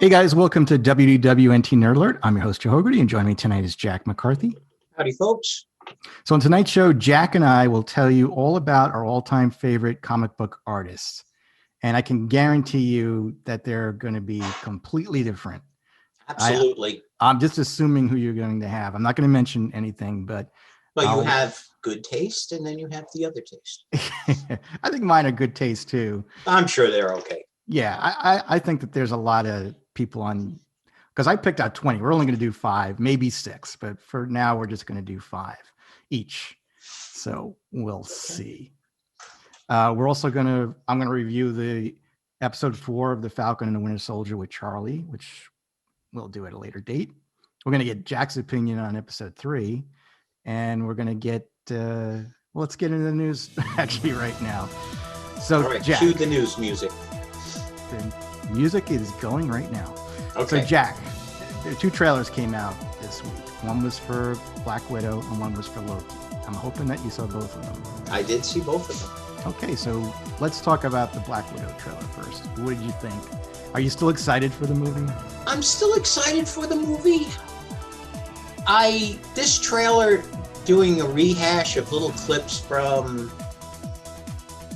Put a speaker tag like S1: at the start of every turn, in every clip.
S1: Hey guys, welcome to WDWNT Nerd Alert. I'm your host, Joe Hogarty, and joining me tonight is Jack McCarthy.
S2: Howdy, folks.
S1: So on tonight's show, Jack and I will tell you all about our all-time favorite comic book artists. And I can guarantee you that they're going to be completely different.
S2: Absolutely.
S1: I'm just assuming who you're going to have. I'm not going to mention anything, but
S2: But you have good taste, and then you have the other taste.
S1: I think mine are good taste too.
S2: I'm sure they're okay.
S1: Yeah, I think that there's a lot of people on, because I picked out 20. We're only going to do 5, maybe 6, but for now we're just going to do 5 each. So we'll see. I'm going to review the episode 4 of the Falcon and the Winter Soldier with Charlie, which we'll do at a later date. We're going to get Jack's opinion on episode 3, and we're going to get, let's get into the news actually right now. So
S2: all right,
S1: Jack,
S2: cue the news music.
S1: The music is going right now.
S2: Okay.
S1: So Jack, 2 trailers came out this week. One was for Black Widow and one was for Loki. I'm hoping that you saw both of them.
S2: I did see both of them.
S1: Okay, so let's talk about the Black Widow trailer first. What did you think? Are you still excited for the movie?
S2: I'm still excited for the movie. This trailer doing a rehash of little clips from,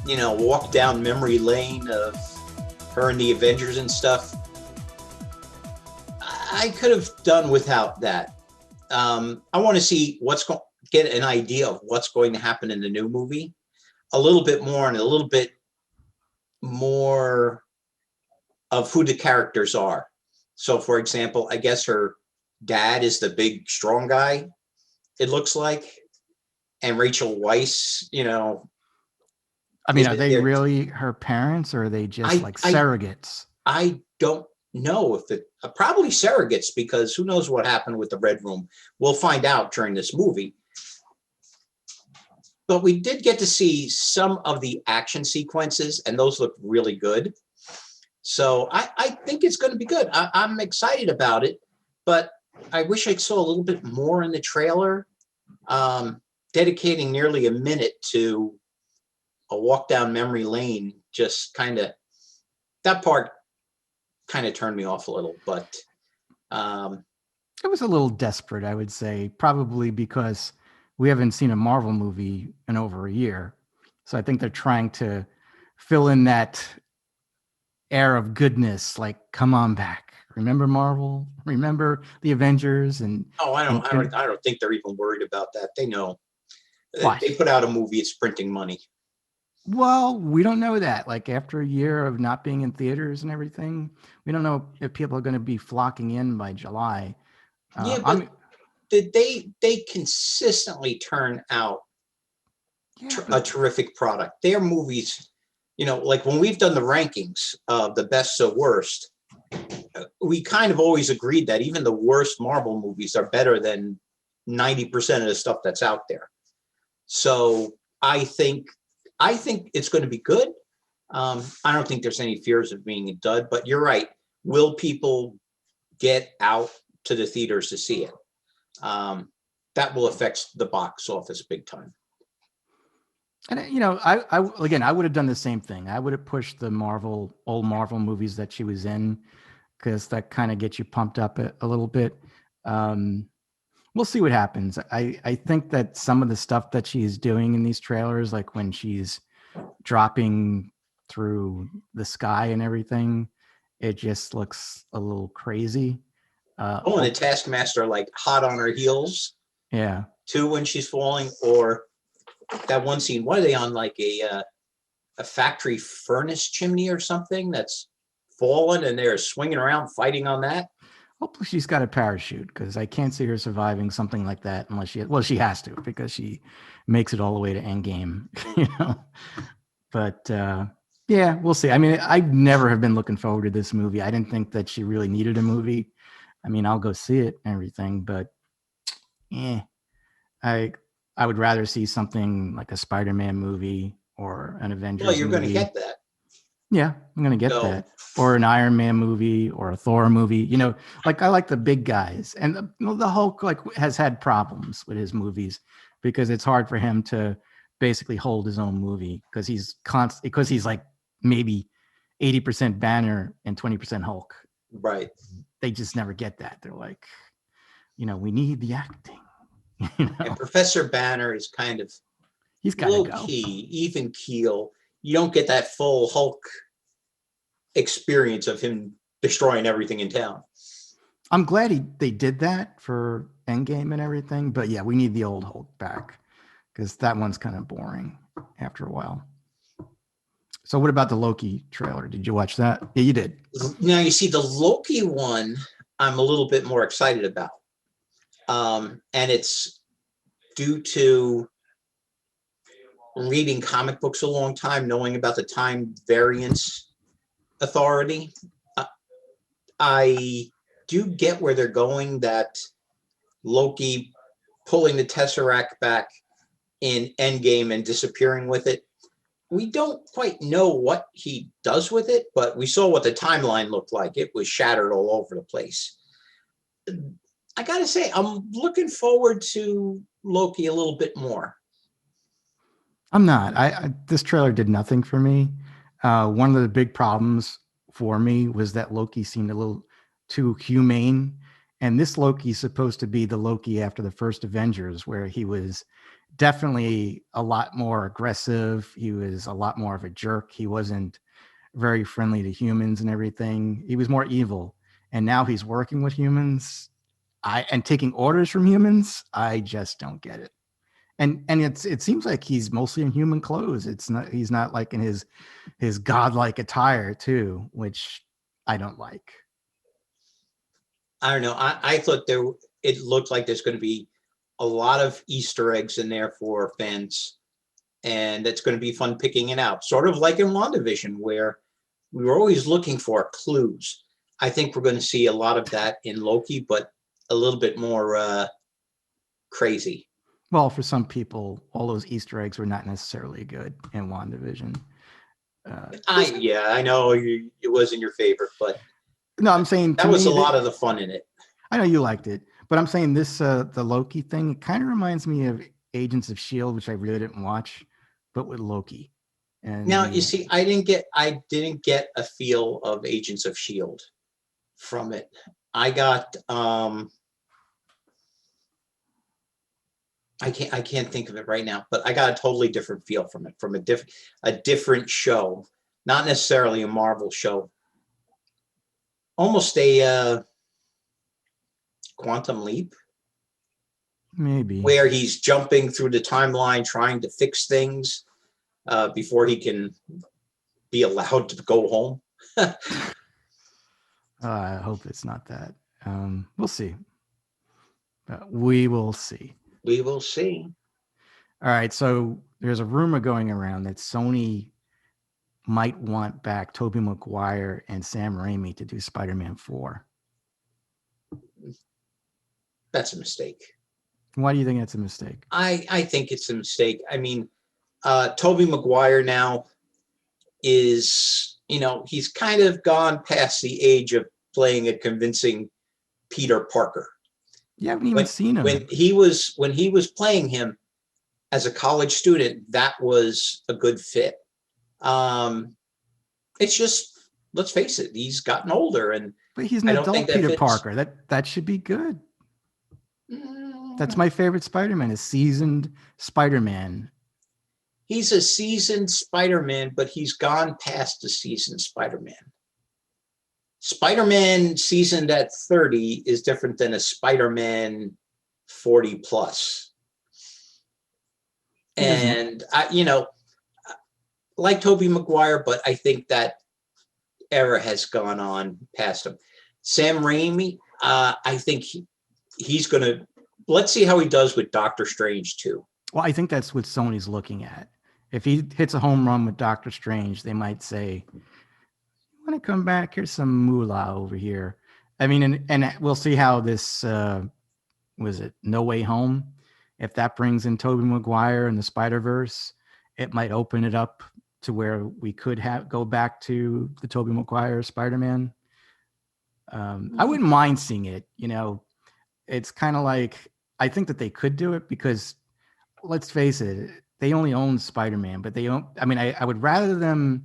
S2: walk down memory lane of her and the Avengers and stuff. I could have done without that. I want to see get an idea of what's going to happen in the new movie. A little bit more of who the characters are. So, for example, I guess her dad is the big, strong guy, it looks like. And Rachel Weisz,
S1: I mean, are they really her parents, or are they just surrogates?
S2: I don't know if probably surrogates, because who knows what happened with the Red Room. We'll find out during this movie. But we did get to see some of the action sequences, and those look really good. So I think it's going to be good. I'm excited about it, but I wish I saw a little bit more in the trailer, dedicating nearly a minute to a walk down memory lane. Just that part kind of turned me off a little, but
S1: it was a little desperate, I would say, probably because we haven't seen a Marvel movie in over a year. So I think they're trying to fill in that air of goodness, like, come on back. Remember Marvel? Remember the Avengers? And
S2: I don't think they're even worried about that. They know.
S1: What?
S2: They put out a movie, it's printing money.
S1: Well, we don't know that. Like, after a year of not being in theaters and everything, we don't know if people are going to be flocking in by July.
S2: But they consistently turn out a terrific product. Their movies, like when we've done the rankings of the best to worst, we kind of always agreed that even the worst Marvel movies are better than 90% of the stuff that's out there. So I think it's going to be good. I don't think there's any fears of being a dud, but you're right. Will people get out to the theaters to see it? That will affect the box office big time.
S1: And I would have done the same thing. I would have pushed the old Marvel movies that she was in, because that kind of gets you pumped up a little bit. We'll see what happens. I think that some of the stuff that she's doing in these trailers, like when she's dropping through the sky and everything, it just looks a little crazy.
S2: And the Taskmaster, like, hot on her heels.
S1: Yeah.
S2: Too, when she's falling, or that one scene. What are they on, like a factory furnace chimney or something that's fallen, and they're swinging around fighting on that?
S1: Hopefully she's got a parachute, because I can't see her surviving something like that unless she has to, because she makes it all the way to Endgame, But yeah, we'll see. I mean, I never have been looking forward to this movie. I didn't think that she really needed a movie. I mean, I'll go see it and everything, but I would rather see something like a Spider-Man movie or an Avengers movie.
S2: Well, you're going to get that.
S1: Yeah, I'm going to get that. Or an Iron Man movie or a Thor movie. Like, I like the big guys. And the Hulk, like, has had problems with his movies, because it's hard for him to basically hold his own movie, because he's like maybe 80% Banner and 20% Hulk.
S2: Right.
S1: They just never get that. They're like, we need the acting.
S2: And Professor Banner is kind of
S1: He's got to
S2: low
S1: go.
S2: key, even keel. You don't get that full Hulk experience of him destroying everything in town.
S1: I'm glad they did that for Endgame and everything, but yeah, we need the old Hulk back because that one's kind of boring after a while. So what about the Loki trailer? Did you watch that? Yeah, you did.
S2: Now you see the Loki one, I'm a little bit more excited about. And it's due to reading comic books a long time, knowing about the time variance authority. I do get where they're going, that Loki pulling the Tesseract back in Endgame and disappearing with it. We don't quite know what he does with it, but we saw what the timeline looked like. It was shattered all over the place. I gotta say, I'm looking forward to Loki a little bit more.
S1: I'm not. This trailer did nothing for me. One of the big problems for me was that Loki seemed a little too humane. And this Loki is supposed to be the Loki after the first Avengers, where he was definitely a lot more aggressive. He was a lot more of a jerk. He wasn't very friendly to humans and everything. He was more evil. And now he's working with humans and taking orders from humans. I just don't get it. And it seems like he's mostly in human clothes. He's not like in his godlike attire too, which I don't like.
S2: I don't know. I thought it looked like there's going to be a lot of Easter eggs in there for fans, and it's going to be fun picking it out. Sort of like in WandaVision, where we were always looking for clues. I think we're going to see a lot of that in Loki, but a little bit more crazy.
S1: Well, for some people, all those Easter eggs were not necessarily good in WandaVision.
S2: I know it wasn't your favorite, but
S1: no, I'm saying
S2: that was a lot of the fun in it.
S1: I know you liked it, but I'm saying this the Loki thing, it kind of reminds me of Agents of S.H.I.E.L.D., which I really didn't watch, but with Loki. And
S2: now you see, I didn't get a feel of Agents of S.H.I.E.L.D. from it. I got I can't think of it right now, but I got a totally different feel from it, from a different show, not necessarily a Marvel show. Almost a Quantum Leap,
S1: maybe,
S2: where he's jumping through the timeline trying to fix things before he can be allowed to go home.
S1: I hope it's not that. We'll see. We will see.
S2: We will see.
S1: All right. So there's a rumor going around that Sony might want back Tobey Maguire and Sam Raimi to do Spider-Man 4.
S2: That's a mistake.
S1: Why do you think that's a mistake?
S2: I think it's a mistake. I mean, Tobey Maguire now is, he's kind of gone past the age of playing a convincing Peter Parker.
S1: You haven't even seen him.
S2: When he was playing him as a college student, that was a good fit. It's just, let's face it, he's gotten older,
S1: but he's an adult Peter Parker. That should be good. That's my favorite Spider-Man, a seasoned Spider-Man.
S2: He's a seasoned Spider-Man, but he's gone past the seasoned Spider-Man. Spider-Man seasoned at 30 is different than a Spider-Man 40 plus. And like Tobey Maguire, but I think that era has gone on past him. Sam Raimi, I think he's going to, let's see how he does with Doctor Strange too.
S1: Well, I think that's what Sony's looking at. If he hits a home run with Doctor Strange, they might say, "You want to come back? Here's some moolah over here." I mean, and we'll see how this was it No Way Home. If that brings in Tobey Maguire and the Spider-Verse, it might open it up to where we could go back to the Tobey Maguire Spider-Man. I wouldn't mind seeing it. It's kind of like, I think that they could do it because, let's face it, they only own Spider-Man, but they don't. I mean, I would rather them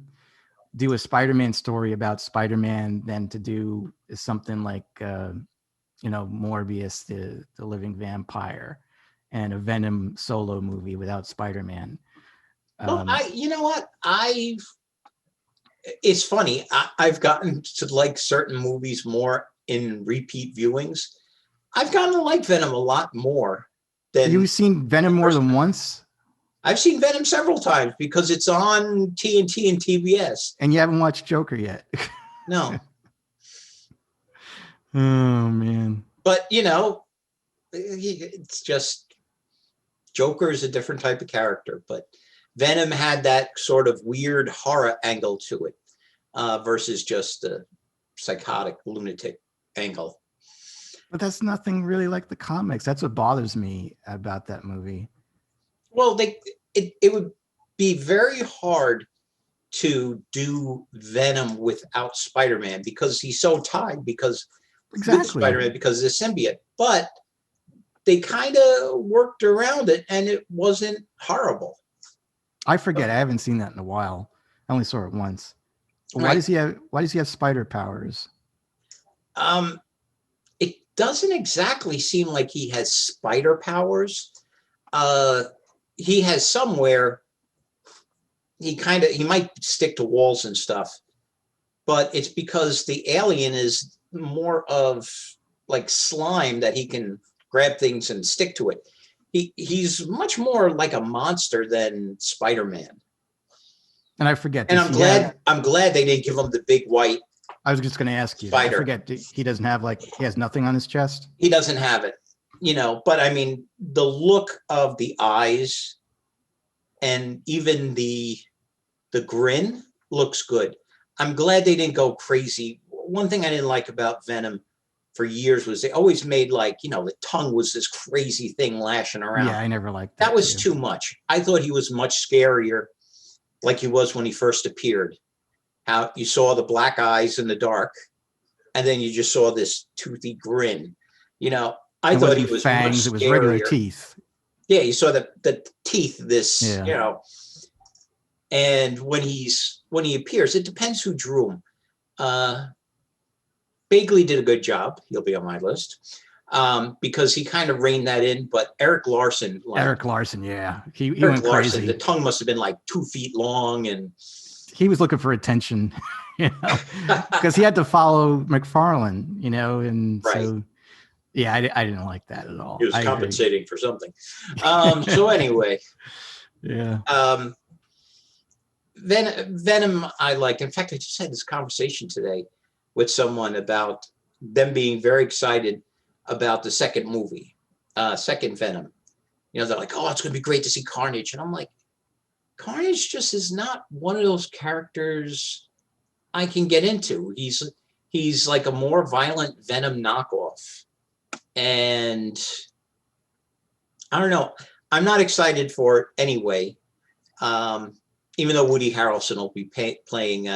S1: do a Spider-Man story about Spider-Man than to do something like, Morbius, the living vampire, and a Venom solo movie without Spider-Man.
S2: Well, you know what? It's funny. I've gotten to like certain movies more in repeat viewings. I've gotten to like Venom a lot more than.
S1: You've seen Venom more than once?
S2: I've seen Venom several times because it's on TNT and TBS.
S1: And you haven't watched Joker yet?
S2: No.
S1: Oh, man.
S2: But, it's just Joker is a different type of character. But Venom had that sort of weird horror angle to it versus just the psychotic lunatic angle.
S1: But that's nothing really like the comics. That's what bothers me about that movie.
S2: Well, it would be very hard to do Venom without Spider-Man because he's so tied because Spider-Man because of the symbiote. But they kind of worked around it and it wasn't horrible.
S1: I forget. I haven't seen that in a while. I only saw it once. Why does he have spider powers?
S2: It doesn't exactly seem like he has spider powers. He has somewhere. He might stick to walls and stuff, but it's because the alien is more of like slime that he can grab things and stick to it. He's much more like a monster than Spider-Man. And I forget. And I'm glad they didn't give him the big white.
S1: I was just going to ask you.
S2: Spider.
S1: I forget. He doesn't have he has nothing on his chest.
S2: He doesn't have it, but I mean, the look of the eyes and even the grin looks good. I'm glad they didn't go crazy. One thing I didn't like about Venom for years was they always made the tongue was this crazy thing lashing around.
S1: Yeah, I never liked that.
S2: That was too much. I thought he was much scarier like he was when he first appeared. How you saw the black eyes in the dark, and then you just saw this toothy grin. I thought he was fangs. It was regular
S1: teeth.
S2: Yeah, you saw the teeth. And when he appears, it depends who drew him. Bagley did a good job. He'll be on my list because he kind of reined that in. But Eric Larson,
S1: yeah, he went crazy.
S2: The tongue must have been like 2 feet long, and
S1: he was looking for attention, because he had to follow McFarlane, and
S2: right.
S1: So yeah, I didn't like that at all.
S2: He was compensating for something. So anyway,
S1: yeah.
S2: Venom, I like. In fact, I just had this conversation today with someone about them being very excited about the second movie, second Venom. They're like, oh, it's going to be great to see Carnage. And I'm like, Carnage just is not one of those characters I can get into. He's like a more violent Venom knockoff. And I don't know. I'm not excited for it anyway. Even though Woody Harrelson will be playing,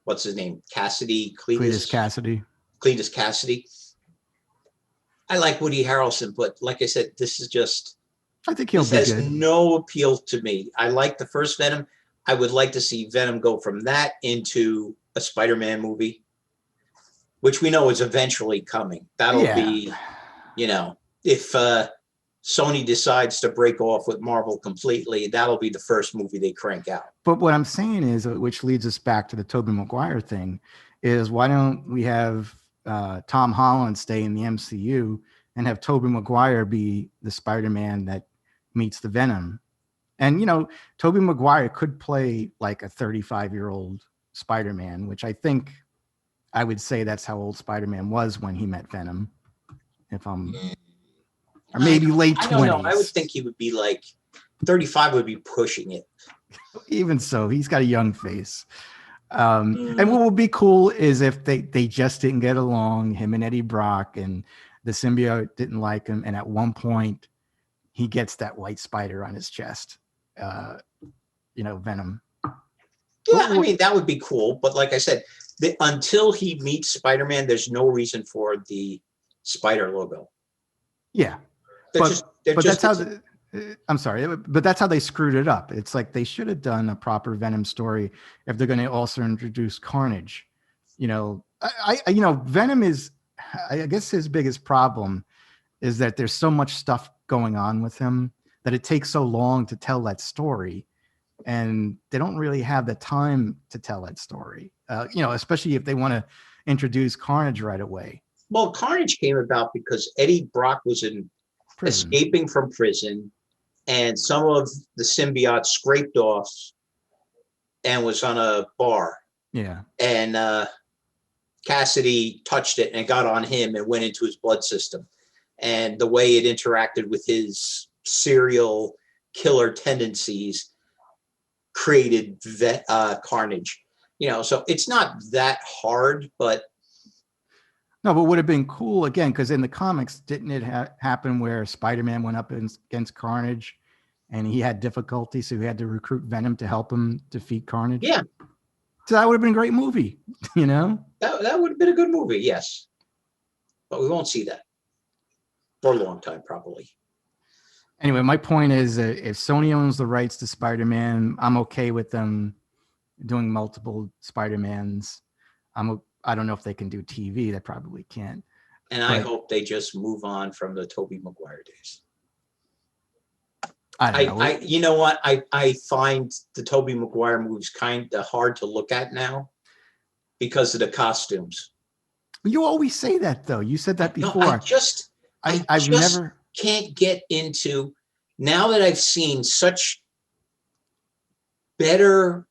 S2: what's his name? Cletus Cassidy. I like Woody Harrelson, but like I said, this is just.
S1: I think he'll be good.
S2: Has no appeal to me. I like the first Venom. I would like to see Venom go from that into a Spider-Man movie, which we know is eventually coming. That'll be, if Sony decides to break off with Marvel completely, that'll be the first movie they crank out.
S1: But what I'm saying is, which leads us back to the Tobey Maguire thing, is why don't we have Tom Holland stay in the MCU and have Tobey Maguire be the Spider-Man that meets the Venom? And, Tobey Maguire could play like a 35-year-old Spider-Man, which I think I would say that's how old Spider-Man was when he met Venom. Or maybe late 20s. I don't know.
S2: I would think he would be like 35 would be pushing it.
S1: Even so, he's got a young face. And what would be cool is if they just didn't get along, him and Eddie Brock, and the symbiote didn't like him. And at one point, he gets that white spider on his chest, Venom.
S2: Yeah, I mean, that would be cool. But like I said, until he meets Spider-Man, there's no reason for the spider logo.
S1: Yeah. But that's I'm sorry, but that's how they screwed it up. It's like they should have done a proper Venom story if they're going to also introduce Carnage. Venom is, I guess his biggest problem is that there's so much stuff going on with him that it takes so long to tell that story. And they don't really have the time to tell that story, especially if they want to introduce Carnage right away.
S2: Well, Carnage came about because Eddie Brock was escaping from prison, and some of the symbiote scraped off and was on a bar.
S1: Yeah.
S2: And Cassidy touched it and it got on him and went into his blood system. And the way it interacted with his serial killer tendencies created Carnage. So it's not that hard, but
S1: no, but would have been cool again, because in the comics, didn't it happen where Spider-Man went up against Carnage and he had difficulty, so he had to recruit Venom to help him defeat Carnage?
S2: Yeah.
S1: So that would have been a great movie,
S2: That would have been a good movie, yes. But we won't see that for a long time, probably.
S1: Anyway, my point is, if Sony owns the rights to Spider-Man, I'm okay with them doing multiple Spider-Mans. I don't know if they can do TV. They probably can't.
S2: And I hope they just move on from the Tobey Maguire days.
S1: I don't know.
S2: You know what? I find the Tobey Maguire movies kind of hard to look at now because of the costumes.
S1: You always say that, though. You said that before.
S2: No, I've never can't get into, now that I've seen such better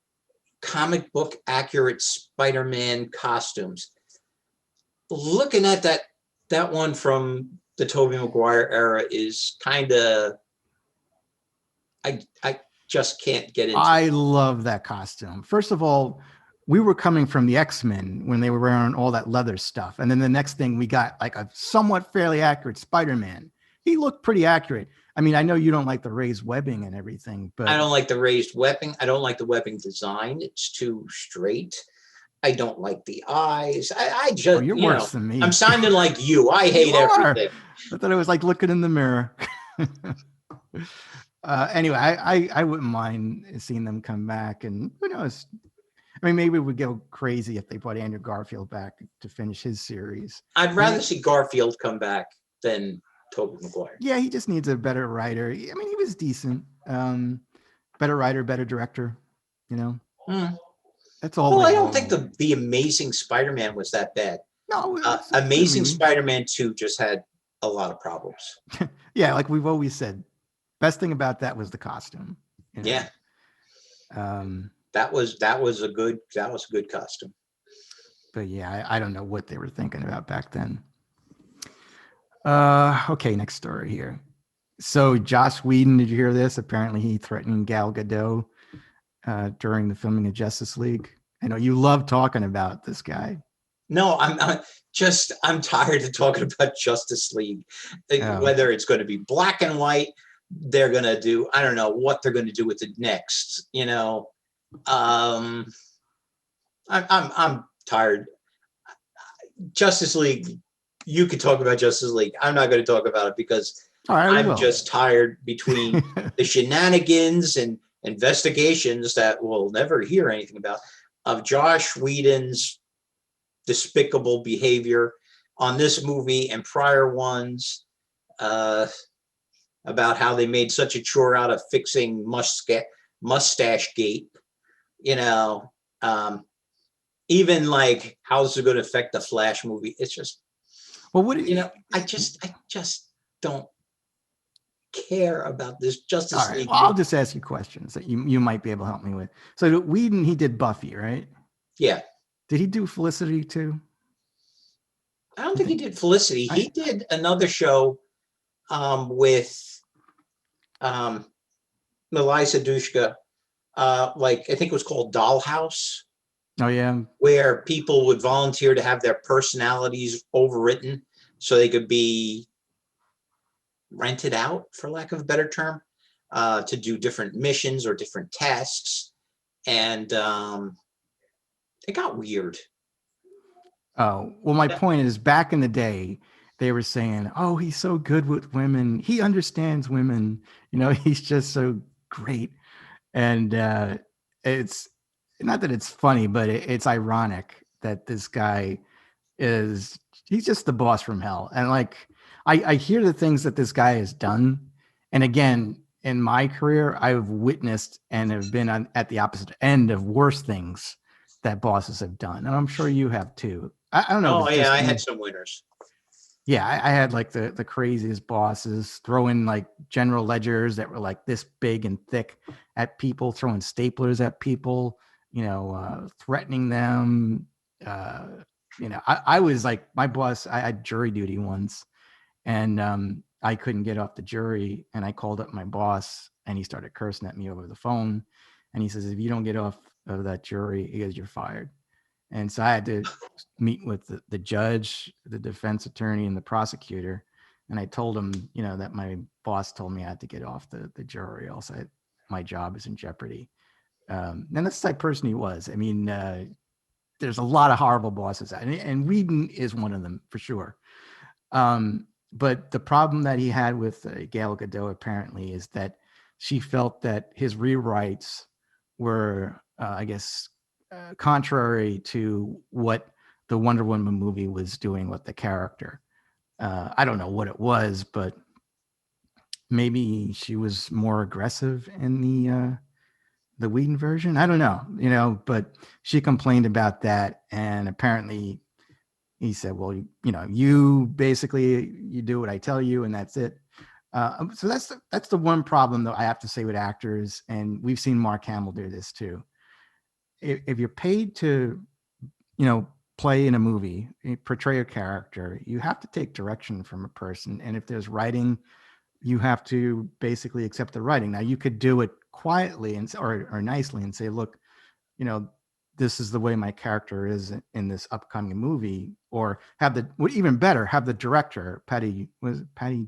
S2: comic book accurate Spider-Man costumes, looking at that one from the Tobey Maguire era is kind of, I just can't get into it.
S1: I love that costume. First of all, we were coming from the X-Men when they were wearing all that leather stuff. And then the next thing we got like a somewhat fairly accurate Spider-Man. He looked pretty accurate. I mean, I know you don't like the raised webbing and everything, but
S2: I don't like the raised webbing. I don't like the webbing design. It's too straight. I don't like the eyes. I just,
S1: you're worse than me.
S2: I'm sounding like you. I hate everything.
S1: I thought it was like looking in the mirror. Anyway, I wouldn't mind seeing them come back, and who knows? I mean, maybe it would go crazy if they brought Andrew Garfield back to finish his series.
S2: I'd rather see Garfield come back than Tobey Maguire.
S1: Yeah, he just needs a better writer. I mean, he was decent. Better writer, better director, That's all.
S2: Well, I don't think the Amazing Spider-Man was that bad.
S1: No,
S2: Amazing Spider-Man 2 just had a lot of problems.
S1: Yeah, like we've always said, best thing about that was the costume.
S2: Yeah. That was a good costume.
S1: But yeah, I don't know what they were thinking about back then. Okay, next story here. So Joss Whedon, did you hear this? Apparently he threatened Gal Gadot during the filming of Justice League. I know you love talking about this guy.
S2: No, I'm tired of talking about Justice League. Whether it's going to be black and white, they're going to do, I don't know what they're going to do with it next. I'm tired. Justice League, you could talk about Justice League. I'm not going to talk about it because I'm just tired between the shenanigans and investigations that we'll never hear anything about of Joss Whedon's despicable behavior on this movie and prior ones, about how they made such a chore out of fixing mustache gate, even like how's it going to affect the Flash movie? It's just, well, I just don't care about this Justice League.
S1: Well, I'll just ask you questions that you might be able to help me with. So Whedon, he did Buffy, right?
S2: Yeah.
S1: Did he do Felicity too?
S2: I don't think he did Felicity. He did another show with Eliza Dushka, like I think it was called Dollhouse.
S1: Oh yeah.
S2: Where people would volunteer to have their personalities overwritten so they could be rented out, for lack of a better term, to do different missions or different tasks. And it got weird.
S1: Oh, well, my point is, back in the day, they were saying, "Oh, he's so good with women. He understands women. You know, he's just so great." And it's not that it's funny, but it's ironic that this guy he's just the boss from hell. And like, I hear the things that this guy has done. And again, in my career, I've witnessed and have been at the opposite end of worse things that bosses have done. And I'm sure you have too. I don't know if
S2: Oh
S1: it's
S2: yeah,
S1: just
S2: I
S1: me.
S2: had some winners.
S1: Yeah, I had like the craziest bosses throwing like general ledgers that were like this big and thick at people, throwing staplers at people, threatening them. Uh, I was like, my boss, I had jury duty once, and I couldn't get off the jury, and I called up my boss, and he started cursing at me over the phone, and he says, "If you don't get off of that jury, he goes, you're fired." And so I had to meet with the judge, the defense attorney, and the prosecutor. And I told him, that my boss told me I had to get off the jury, else my job is in jeopardy. And that's the type of person he was. I mean, there's a lot of horrible bosses, and Whedon is one of them for sure. But the problem that he had with Gal Gadot apparently is that she felt that his rewrites were, I guess, contrary to what the Wonder Woman movie was doing with the character. I don't know what it was, but maybe she was more aggressive in the Whedon version. I don't know, but she complained about that, and apparently he said, "Well, you basically you do what I tell you, and that's it." So that's the one problem though I have to say with actors, and we've seen Mark Hamill do this too. If you're paid to, play in a movie, portray a character, you have to take direction from a person. And if there's writing, you have to basically accept the writing. Now you could do it quietly or nicely and say, "Look, you know, this is the way my character is in this upcoming movie," or even better, have the director, Patty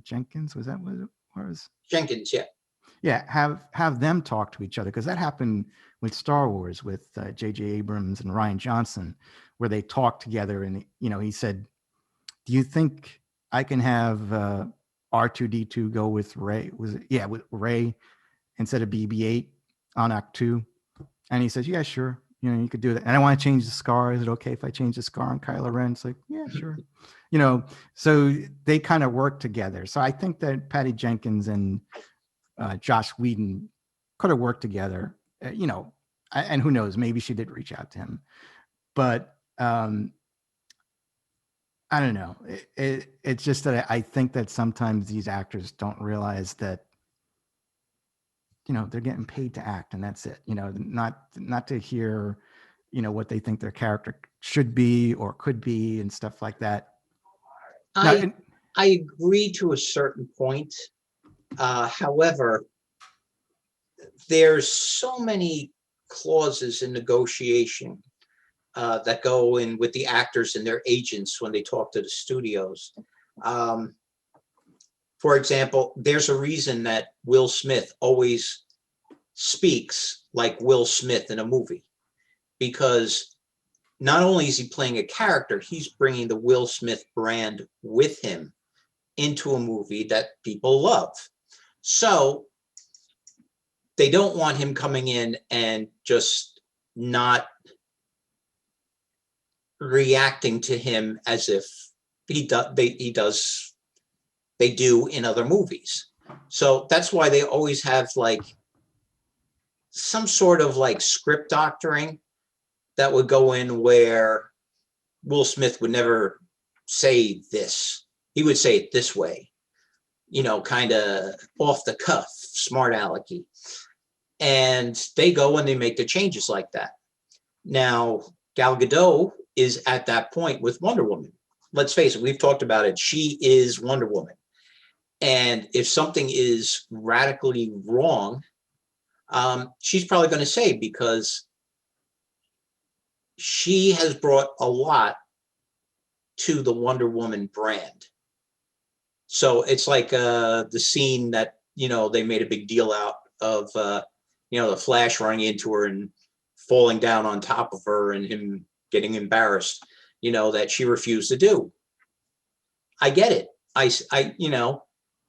S1: Jenkins, was that what it was?
S2: Jenkins, yeah.
S1: Yeah, have them talk to each other, because that happened with Star Wars with J.J. Abrams and Rian Johnson, where they talked together, and he said, "Do you think I can have R2D2 go with Ray? With Ray instead of BB-8 on Act 2?" And he says, "Yeah, sure. You could do that. And I want to change the scar. Is it okay if I change the scar on Kylo Ren?" It's like, "Yeah, sure." So they kind of work together. So I think that Patty Jenkins and Josh Whedon could have worked together, and who knows, maybe she did reach out to him, but I don't know. It's just that I think that sometimes these actors don't realize that, they're getting paid to act, and that's it, not to hear, what they think their character should be or could be and stuff like that.
S2: I agree to a certain point. However, there's so many clauses in negotiation that go in with the actors and their agents when they talk to the studios. For example, there's a reason that Will Smith always speaks like Will Smith in a movie, because not only is he playing a character, he's bringing the Will Smith brand with him into a movie that people love. So they don't want him coming in and just not reacting to him as if they do in other movies. So that's why they always have like some sort of like script doctoring that would go in, where Will Smith would never say this. He would say it this way, kind of off the cuff, smart alecky. And they go and they make the changes like that. Now, Gal Gadot is at that point with Wonder Woman. Let's face it, we've talked about it. She is Wonder Woman. And if something is radically wrong, she's probably going to say, because she has brought a lot to the Wonder Woman brand. So it's like the scene that, they made a big deal out of, the Flash running into her and falling down on top of her and him getting embarrassed, that she refused to do. I get it. You know,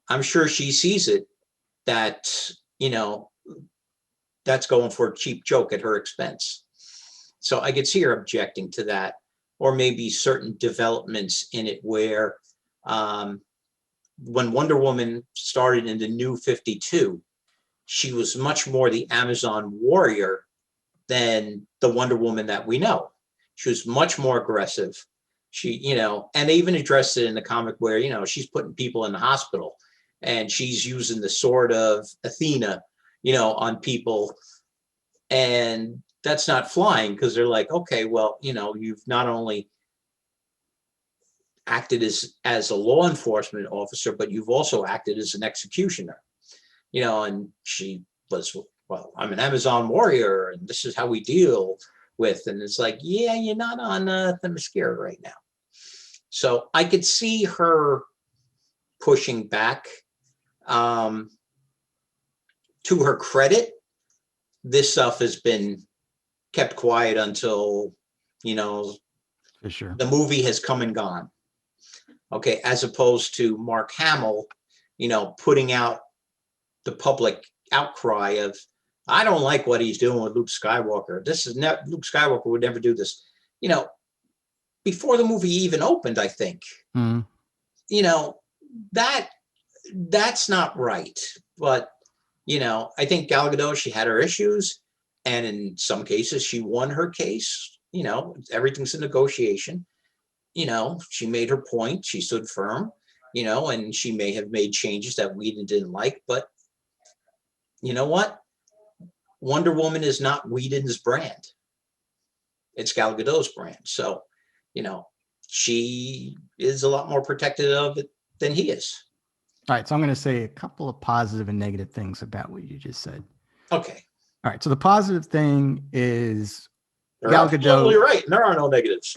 S2: I'm sure she sees it that, you know, that's going for a cheap joke at her expense. So I could see her objecting to that, or maybe certain developments in it where when Wonder Woman started in the New 52, she was much more the Amazon warrior than the Wonder Woman that we know. She was much more aggressive. She, you know, and they even addressed it in the comic where, you know, she's putting people in the hospital and she's using the sword of Athena, you know, on people. And that's not flying because they're like, okay, well, you know, you've not only acted as a law enforcement officer, but you've also acted as an executioner, you know, and she was, well, I'm an Amazon warrior and this is how we deal with. And it's like, yeah, you're not on the mascara right now. So I could see her pushing back. To her credit, this stuff has been kept quiet until, you know,
S1: For sure.
S2: the movie has come and gone. Okay, as opposed to Mark Hamill, you know, putting out the public outcry of, I don't like what he's doing with Luke Skywalker. This is not, Luke Skywalker would never do this. You know, before the movie even opened, I think, you know, that's not right. But, you know, I think Gal Gadot, she had her issues, and in some cases she won her case. You know, everything's a negotiation. You know, she made her point, she stood firm, you know, and she may have made changes that Whedon didn't like, but you know what? Wonder Woman is not Whedon's brand. It's Gal Gadot's brand. So, you know, she is a lot more protective of it than he is.
S1: All right. So I'm going to say a couple of positive and negative things about what you just said.
S2: Okay.
S1: All right. So the positive thing is
S2: You're
S1: Gal
S2: absolutely
S1: Gadot.
S2: right. There are no negatives.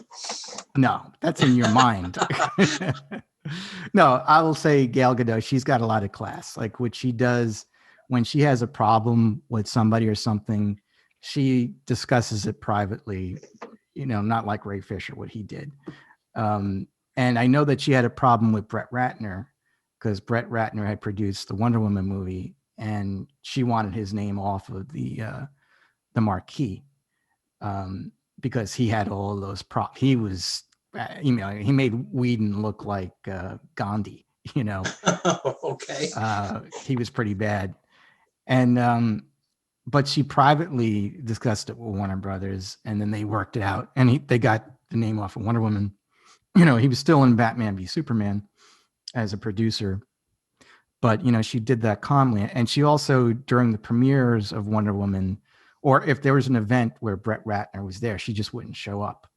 S1: No, that's in your mind. No, I will say Gal Gadot, she's got a lot of class. Like what she does when she has a problem with somebody or something, she discusses it privately, you know, not like Ray Fisher, what he did. And I know that she had a problem with Brett Ratner because Brett Ratner had produced the Wonder Woman movie and she wanted his name off of the marquee. Because he had all those props. He was, you know, he made Whedon look like Gandhi, you know.
S2: Okay.
S1: He was pretty bad. And, but she privately discussed it with Warner Brothers and then they worked it out and they got the name off of Wonder Woman. You know, he was still in Batman v Superman as a producer. But, you know, she did that calmly. And she also, during the premieres of Wonder Woman, or if there was an event where Brett Ratner was there, she just wouldn't show up.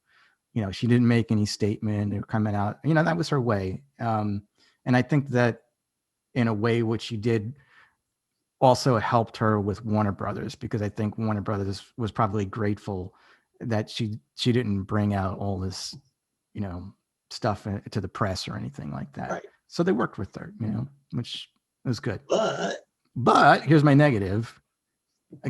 S1: You know, she didn't make any statement or coming out. You know, that was her way. And I think that in a way, what she did also helped her with Warner Brothers, because I think Warner Brothers was probably grateful that she didn't bring out all this, you know, stuff to the press or anything like that.
S2: Right.
S1: So they worked with her, you know, which was good.
S2: But
S1: here's my negative.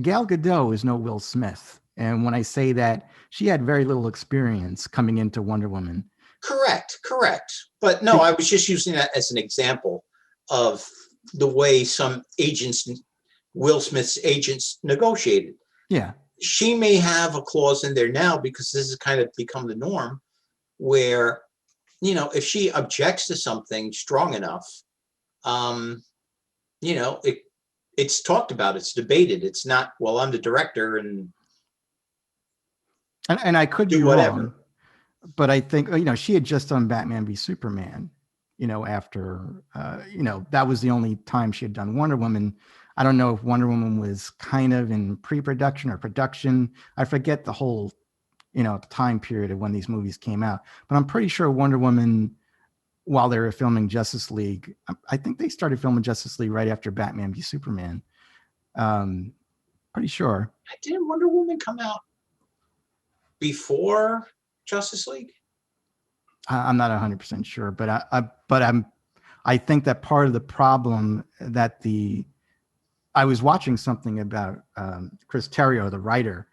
S1: Gal Gadot is no Will Smith. And when I say that, she had very little experience coming into Wonder Woman.
S2: Correct. But no, I was just using that as an example of the way some agents, Will Smith's agents, negotiated.
S1: Yeah.
S2: She may have a clause in there now because this has kind of become the norm where, you know, if she objects to something strong enough, you know, it's talked about, it's debated. It's not, well, I'm the director and
S1: I could
S2: do
S1: be
S2: whatever.
S1: wrong, but I think, you know, she had just done Batman v Superman, you know, after, you know, that was the only time she had done Wonder Woman. I don't know if Wonder Woman was kind of in pre-production or production. I forget the whole, you know, time period of when these movies came out, but I'm pretty sure Wonder Woman, while they were filming Justice League, I think they started filming Justice League right after Batman v Superman. Pretty sure.
S2: Didn't Wonder Woman come out before Justice League?
S1: I'm not 100% sure, but I think that part of the problem that I was watching something about Chris Terrio, the writer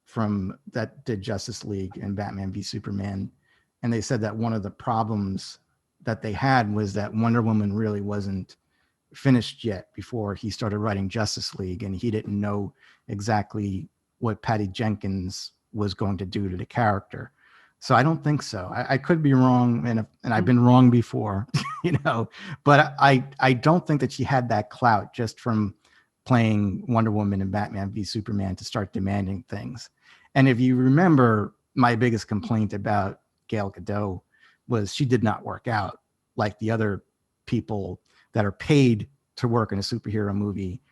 S1: from that did Justice League and Batman v Superman, and they said that one of the problems that they had was that Wonder Woman really wasn't finished yet before he started writing Justice League, and he didn't know exactly what Patty Jenkins was going to do to the character. So I don't think so. I could be wrong, and I've been wrong before, but I don't think that she had that clout just from playing Wonder Woman and Batman v Superman to start demanding things. And if you remember, my biggest complaint about Gal Gadot was she did not work out like the other people that are paid to work in a superhero movie,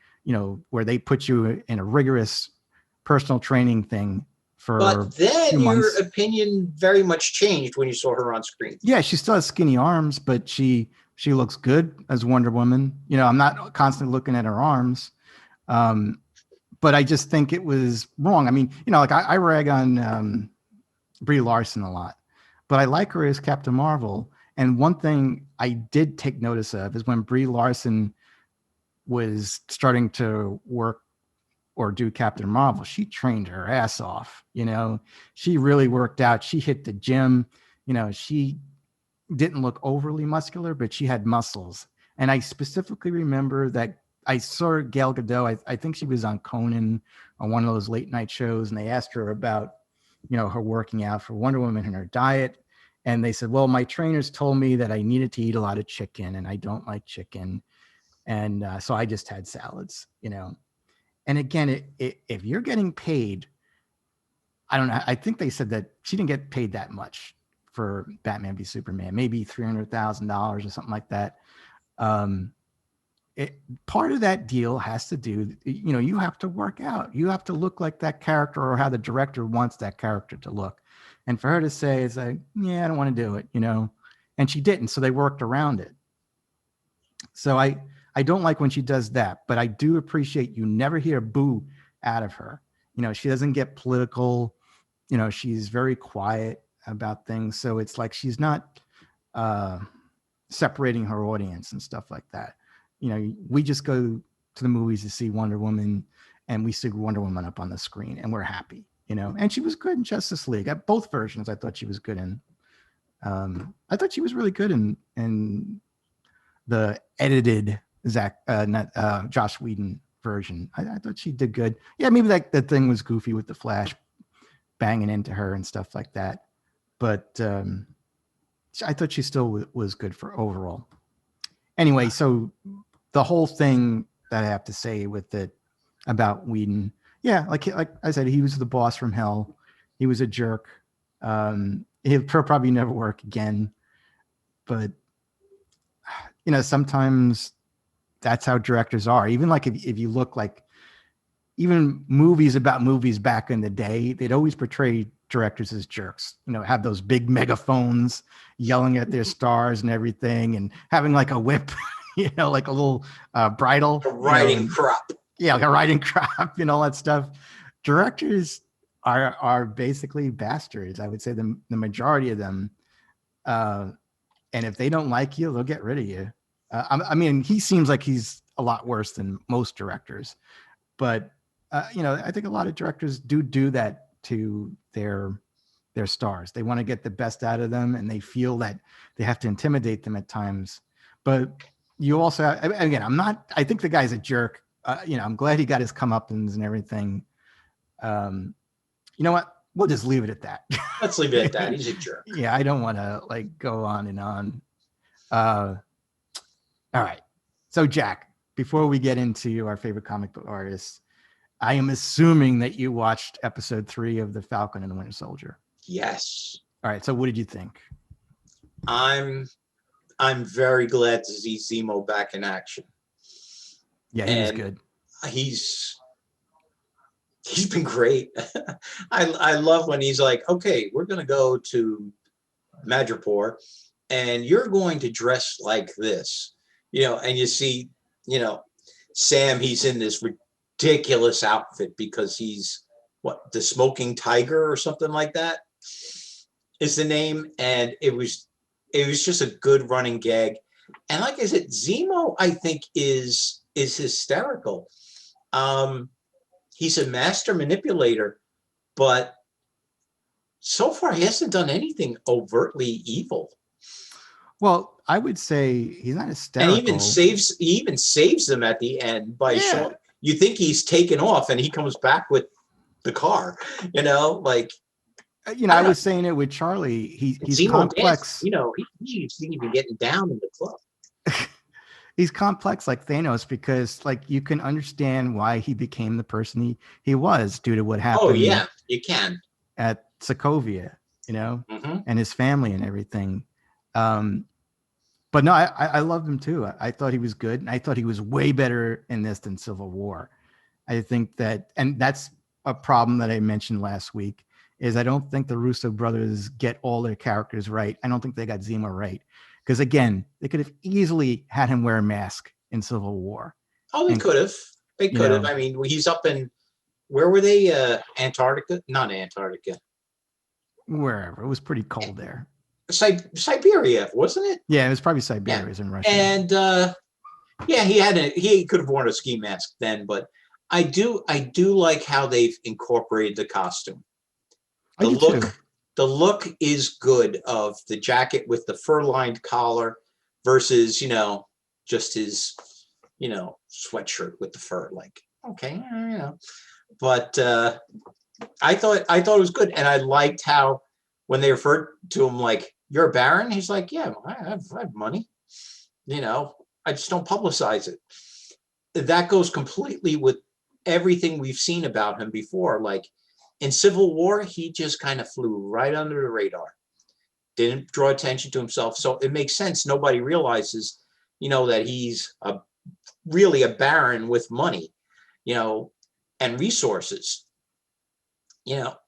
S1: where they put you in a rigorous personal training thing for
S2: But then
S1: few
S2: your
S1: months.
S2: opinion very much changed when you saw her on screen.
S1: Yeah, she still has skinny arms, but she looks good as Wonder Woman. I'm not constantly looking at her arms. But I just think it was wrong. I mean, like I rag on Brie Larson a lot, but I like her as Captain Marvel. And one thing I did take notice of is when Brie Larson was starting to work or do Captain Marvel, she trained her ass off. She really worked out. She hit the gym. She didn't look overly muscular, but she had muscles. And I specifically remember that I saw Gal Gadot. I think she was on Conan on one of those late night shows, and they asked her about, her working out for Wonder Woman and her diet. And they said, well, my trainers told me that I needed to eat a lot of chicken, and I don't like chicken. And so I just had salads, And again, if you're getting paid, I don't know. I think they said that she didn't get paid that much for Batman v Superman, maybe $300,000 or something like that. Part of that deal has to do, you have to work out. You have to look like that character or how the director wants that character to look. And for her to say, it's like, yeah, I don't want to do it, and she didn't. So they worked around it. So I don't like when she does that, but I do appreciate you never hear boo out of her. She doesn't get political. She's very quiet about things. So it's like she's not separating her audience and stuff like that. We just go to the movies to see Wonder Woman, and we see Wonder Woman up on the screen, and we're happy. And she was good in Justice League. At both versions, I thought she was good in. I thought she was really good in the edited Josh Whedon version. I thought she did good. Yeah, maybe that thing was goofy with the Flash banging into her and stuff like that, but I thought she still was good for overall. Anyway, so the whole thing that I have to say with it about Whedon, yeah, like I said, he was the boss from hell. He was a jerk. He'll probably never work again, but sometimes that's how directors are. Even like if you look like even movies about movies back in the day, they'd always portray directors as jerks, have those big megaphones yelling at their stars and everything, and having like a whip, like a little bridle.
S2: A riding crop.
S1: Yeah, like a riding crop, all that stuff. Directors are basically bastards. I would say the majority of them. And if they don't like you, they'll get rid of you. I mean, he seems like he's a lot worse than most directors, but I think a lot of directors do that to their stars. They want to get the best out of them, and they feel that they have to intimidate them at times. But you also, again, I think the guy's a jerk. I'm glad he got his comeuppance and everything. You know what? We'll just leave it at that.
S2: Let's leave it at that. He's a jerk.
S1: Yeah, I don't want to go on and on. All right. So Jack, before we get into our favorite comic book artists, I am assuming that you watched episode 3 of The Falcon and the Winter Soldier.
S2: Yes.
S1: All right. So what did you think?
S2: I'm very glad to see Zemo back in action.
S1: Yeah, he was good.
S2: He's been great. I love when he's like, okay, we're going to go to Madripoor and you're going to dress like this, and you see, Sam, he's in this ridiculous outfit because he's the Smoking Tiger or something like that is the name. And it was just a good running gag. And like I said, Zemo, I think is hysterical. He's a master manipulator, but so far he hasn't done anything overtly evil.
S1: Well, I would say he's not
S2: And
S1: hysterical.
S2: he even saves them at the end by showing. You think he's taken off, and he comes back with the car. Like.
S1: I was saying it with Charlie. He's
S2: Zemo
S1: complex.
S2: Dance, he's even getting down in the club.
S1: He's complex like Thanos because like you can understand why he became the person he was due to what happened.
S2: Oh yeah, you can.
S1: At Sokovia, and his family and everything. But no, I loved him too. I thought he was good. And I thought he was way better in this than Civil War. I think that, and that's a problem that I mentioned last week, is I don't think the Russo brothers get all their characters right. I don't think they got Zemo right. Because again, they could have easily had him wear a mask in Civil War.
S2: Oh, they could have. They could have. I mean, he's up in, where were they? Antarctica? Not Antarctica.
S1: Wherever. It was pretty cold there.
S2: Siberia, wasn't it?
S1: Yeah, it was probably Siberia in Russia.
S2: And he could have worn a ski mask then, but I do like how they've incorporated the costume. The look is good of the jacket with the fur-lined collar versus, just his, sweatshirt with the fur. Like, okay, But I thought it was good, and I liked how when they referred to him like, "You're a baron," he's like, "Yeah, I have money. I just don't publicize it." That goes completely with everything we've seen about him before. Like in Civil War, he just kind of flew right under the radar, didn't draw attention to himself. So it makes sense. Nobody realizes, that he's really a baron with money, and resources,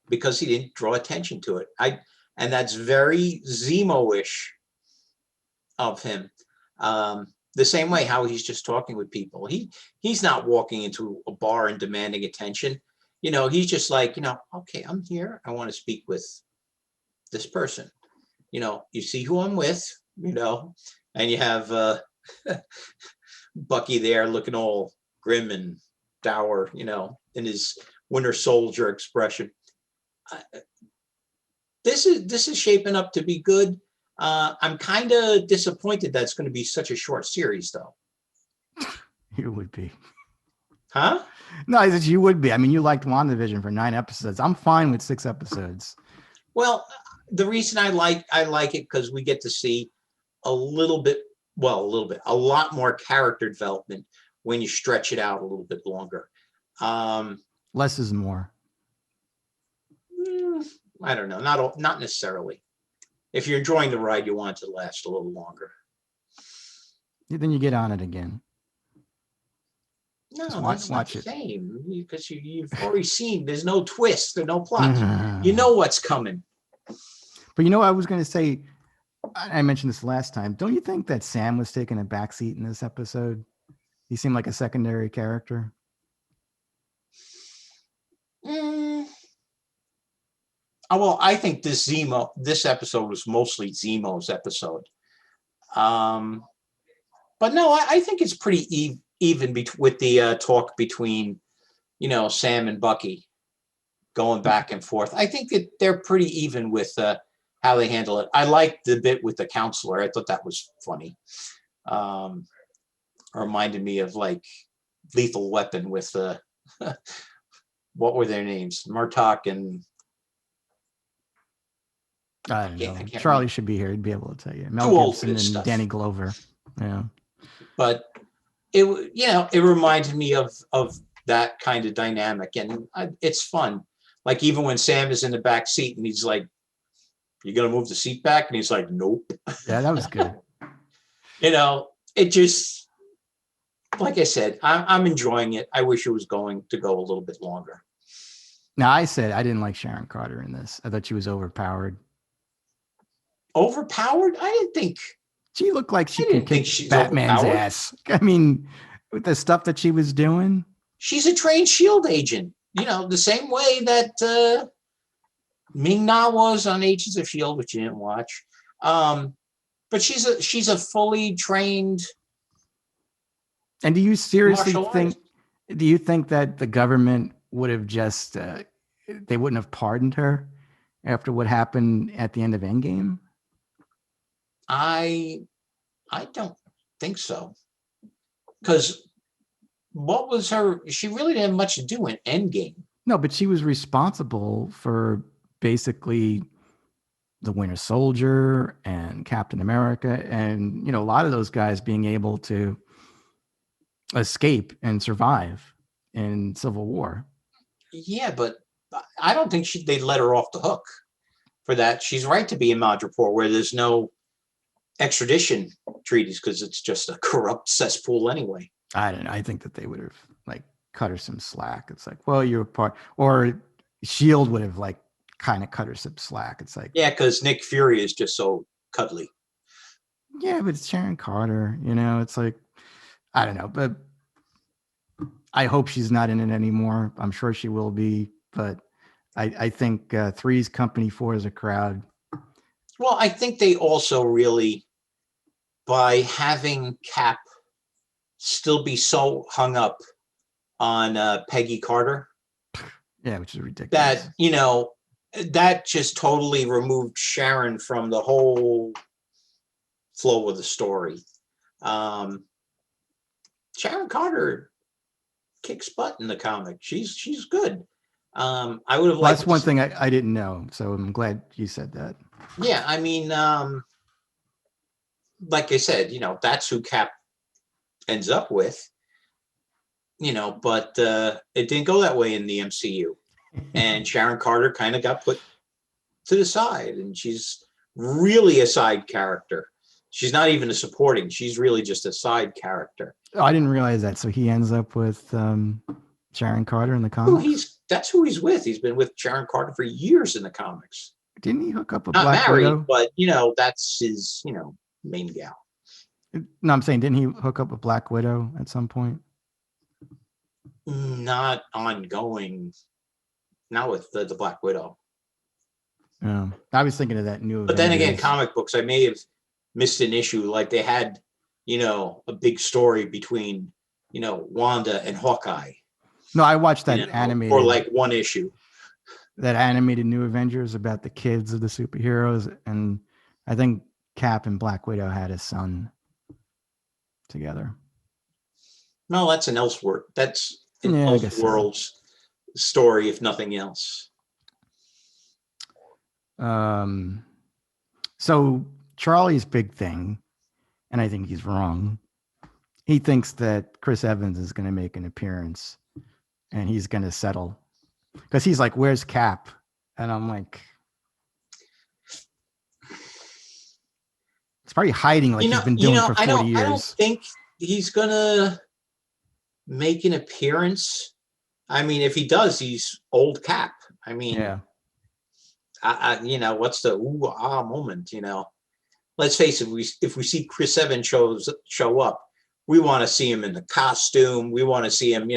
S2: because he didn't draw attention to it. And that's very Zemo-ish of him. The same way how he's just talking with people. He's not walking into a bar and demanding attention. He's just like, okay, I'm here. I want to speak with this person. You see who I'm with, and you have Bucky there looking all grim and dour, in his Winter Soldier expression. This is shaping up to be good. I'm kind of disappointed that it's going to be such a short series, though.
S1: You would be.
S2: Huh?
S1: No, I said you would be. I mean, you liked WandaVision for 9 episodes. I'm fine with 6 episodes.
S2: Well, the reason I like it because we get to see a lot more character development when you stretch it out a little bit longer.
S1: Less is more.
S2: I don't know. Not necessarily. If you're enjoying the ride, you want it to last a little longer.
S1: Then you get on it again.
S2: No, that's not the same, because you've already seen there's no twist, there's no plot. You know what's coming.
S1: But I was going to say, I mentioned this last time. Don't you think that Sam was taking a backseat in this episode? He seemed like a secondary character.
S2: Well, I think this episode was mostly Zemo's episode. But no, I think it's pretty even with the talk between, Sam and Bucky going back and forth. I think that they're pretty even with how they handle it. I liked the bit with the counselor. I thought that was funny. Reminded me of like Lethal Weapon with what were their names? Murtaugh and
S1: I don't know. Charlie should be here. He'd be able to tell you. Mel Gibson and stuff. Danny Glover. Yeah.
S2: But it reminded me of that kind of dynamic, and it's fun. Like even when Sam is in the back seat and he's like, "You gonna move the seat back?" and he's like, "Nope."
S1: Yeah, that was good.
S2: It just, like I said, I'm enjoying it. I wish it was going to go a little bit longer.
S1: Now, I said I didn't like Sharon Carter in this. I thought she was overpowered.
S2: Overpowered? I didn't think.
S1: She looked like she could kick Batman's ass. I mean, with the stuff that she was doing.
S2: She's a trained SHIELD agent. The same way that Ming-Na was on Agents of SHIELD, which you didn't watch. But she's a fully trained.
S1: And do you seriously think? Do you think that the government would have just they wouldn't have pardoned her after what happened at the end of Endgame?
S2: I I don't think so. Because what was her? She really didn't have much to do in Endgame.
S1: No, but she was responsible for basically the Winter Soldier and Captain America, and a lot of those guys being able to escape and survive in Civil War.
S2: Yeah, but I don't think they let her off the hook for that. She's right to be in Madripoor, where there's no extradition treaties, because it's just a corrupt cesspool anyway.
S1: I don't know. I think that they would have cut her some slack. It's like, well, you're part, or Shield would have kind of cut her some slack. It's like,
S2: yeah, because Nick Fury is just so cuddly.
S1: Yeah, but it's Sharon Carter. It's like, I don't know, but I hope she's not in it anymore. I'm sure she will be, but I think three's company, four is a crowd.
S2: Well, I think they also really, by having Cap still be so hung up on Peggy Carter.
S1: Yeah, which is ridiculous.
S2: That, that just totally removed Sharon from the whole flow of the story. Sharon Carter kicks butt in the comic. She's good. I would have liked.
S1: That's one thing I didn't know, so I'm glad you said that.
S2: Yeah, I mean, like I said, that's who Cap ends up with. But it didn't go that way in the MCU, and Sharon Carter kind of got put to the side, and she's really a side character. She's not even a supporting. She's really just a side character.
S1: Oh, I didn't realize that. So he ends up with Sharon Carter in the comics?
S2: That's who he's with. He's been with Sharon Carter for years in the comics.
S1: Didn't he hook up a
S2: Not
S1: Black
S2: married,
S1: Widow?
S2: But, that's his, main gal.
S1: No, I'm saying, didn't he hook up a Black Widow at some point?
S2: Not ongoing. Not with the Black Widow.
S1: I was thinking of that new.
S2: But then again, comic books, I may have missed an issue. Like they had, a big story between, Wanda and Hawkeye.
S1: No, I watched that animated.
S2: Or like one issue.
S1: That animated New Avengers about the kids of the superheroes. And I think Cap and Black Widow had a son together.
S2: No, that's an Elseworld. That's an Elseworlds story, if nothing else.
S1: So Charlie's big thing, and I think he's wrong. He thinks that Chris Evans is going to make an appearance and he's going to settle, because he's like, where's Cap? And I'm like, it's probably hiding like he's been doing for 40 years.
S2: I don't think he's going to make an appearance. I mean, if he does, he's old Cap. I mean,
S1: yeah.
S2: What's the ooh-ah moment, Let's face it, if we see Chris Evans show up, we want to see him in the costume. We want to see him,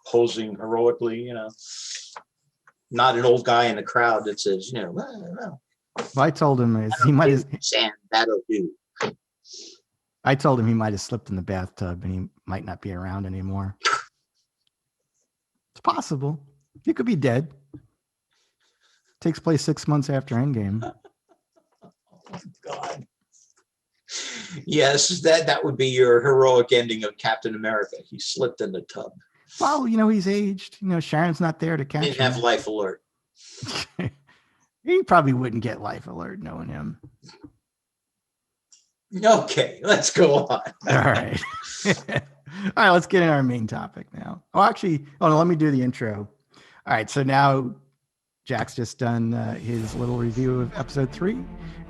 S2: posing heroically, not an old guy in the crowd that says, well,
S1: I told him he might have.
S2: Sam, that'll do.
S1: I told him he might have slipped in the bathtub and he might not be around anymore. It's possible. He could be dead. Takes place 6 months after Endgame.
S2: Oh, God. Yes, that would be your heroic ending of Captain America. He slipped in the tub.
S1: Well, he's aged. Sharon's not there to catch him.
S2: Didn't have life alert.
S1: He probably wouldn't get life alert knowing him.
S2: Okay, let's go on.
S1: All right. All right, let's get in our main topic now. Oh, actually, let me do the intro. All right, so now Jack's just done his little review of episode 3.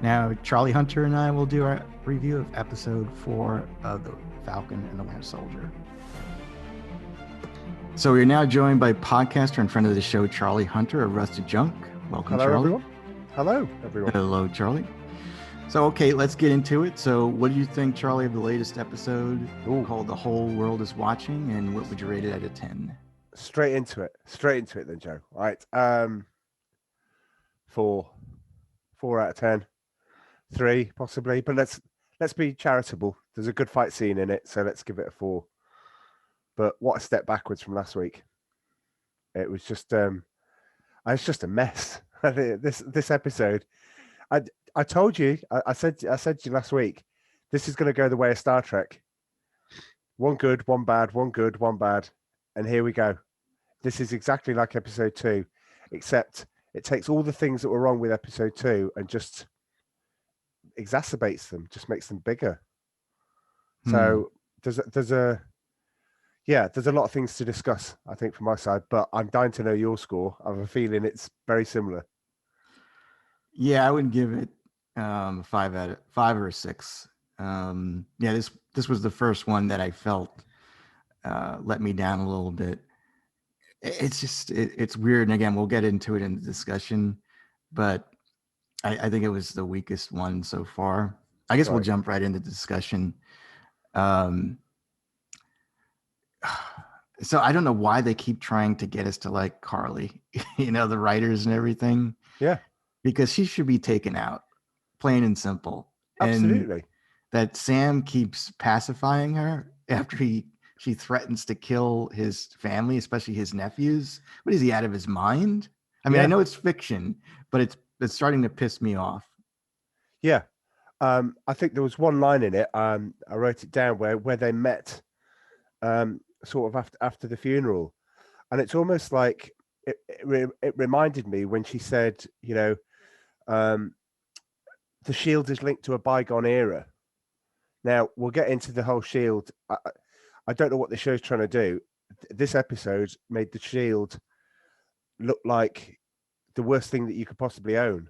S1: Now, Charlie Hunter and I will do our review of episode 4 of the Falcon and the Winter Soldier. So we're now joined by podcaster and friend of the show, Charlie Hunter of Rusted Junk. Welcome,
S3: Hello,
S1: Charlie.
S3: everyone. Hello, everyone.
S1: Hello, Charlie. So, okay, let's get into it. So what do you think, Charlie, of the latest episode called The Whole World is Watching, and what would you rate it out of 10?
S3: Straight into it then, Joe. All right. 4 out of 10. 3 possibly, but let's be charitable. There's a good fight scene in it, so let's give it a 4. But what a step backwards from last week. It was just it's just a mess. This episode. I told you, I said to you last week, This is going to go the way of Star Trek. One good, one bad, one good, one bad. And here we go. This is exactly like episode 2, except it takes all the things that were wrong with episode 2 and just exacerbates them, just makes them bigger. So there's a lot of things to discuss, I think, from my side, but I'm dying to know your score. I have a feeling it's very similar.
S1: Yeah, I would give it 5 out of 5 or 6. This was the first one that I felt let me down a little bit. It's just it's weird, and again, we'll get into it in the discussion, but I think it was the weakest one so far. I guess we'll jump right into the discussion. So I don't know why they keep trying to get us to like Carly, the writers and everything.
S3: Yeah.
S1: Because she should be taken out, plain and simple.
S3: Absolutely.
S1: And that Sam keeps pacifying her after she threatens to kill his family, especially his nephews. What is he, out of his mind? I mean, I know it's fiction, but it's starting to piss me off.
S3: Yeah. I think there was one line in it. I wrote it down where they met sort of after the funeral. And it's almost like it reminded me when she said, the Shield is linked to a bygone era. Now, we'll get into the whole Shield. I don't know what the show's trying to do. This episode made the Shield look like the worst thing that you could possibly own.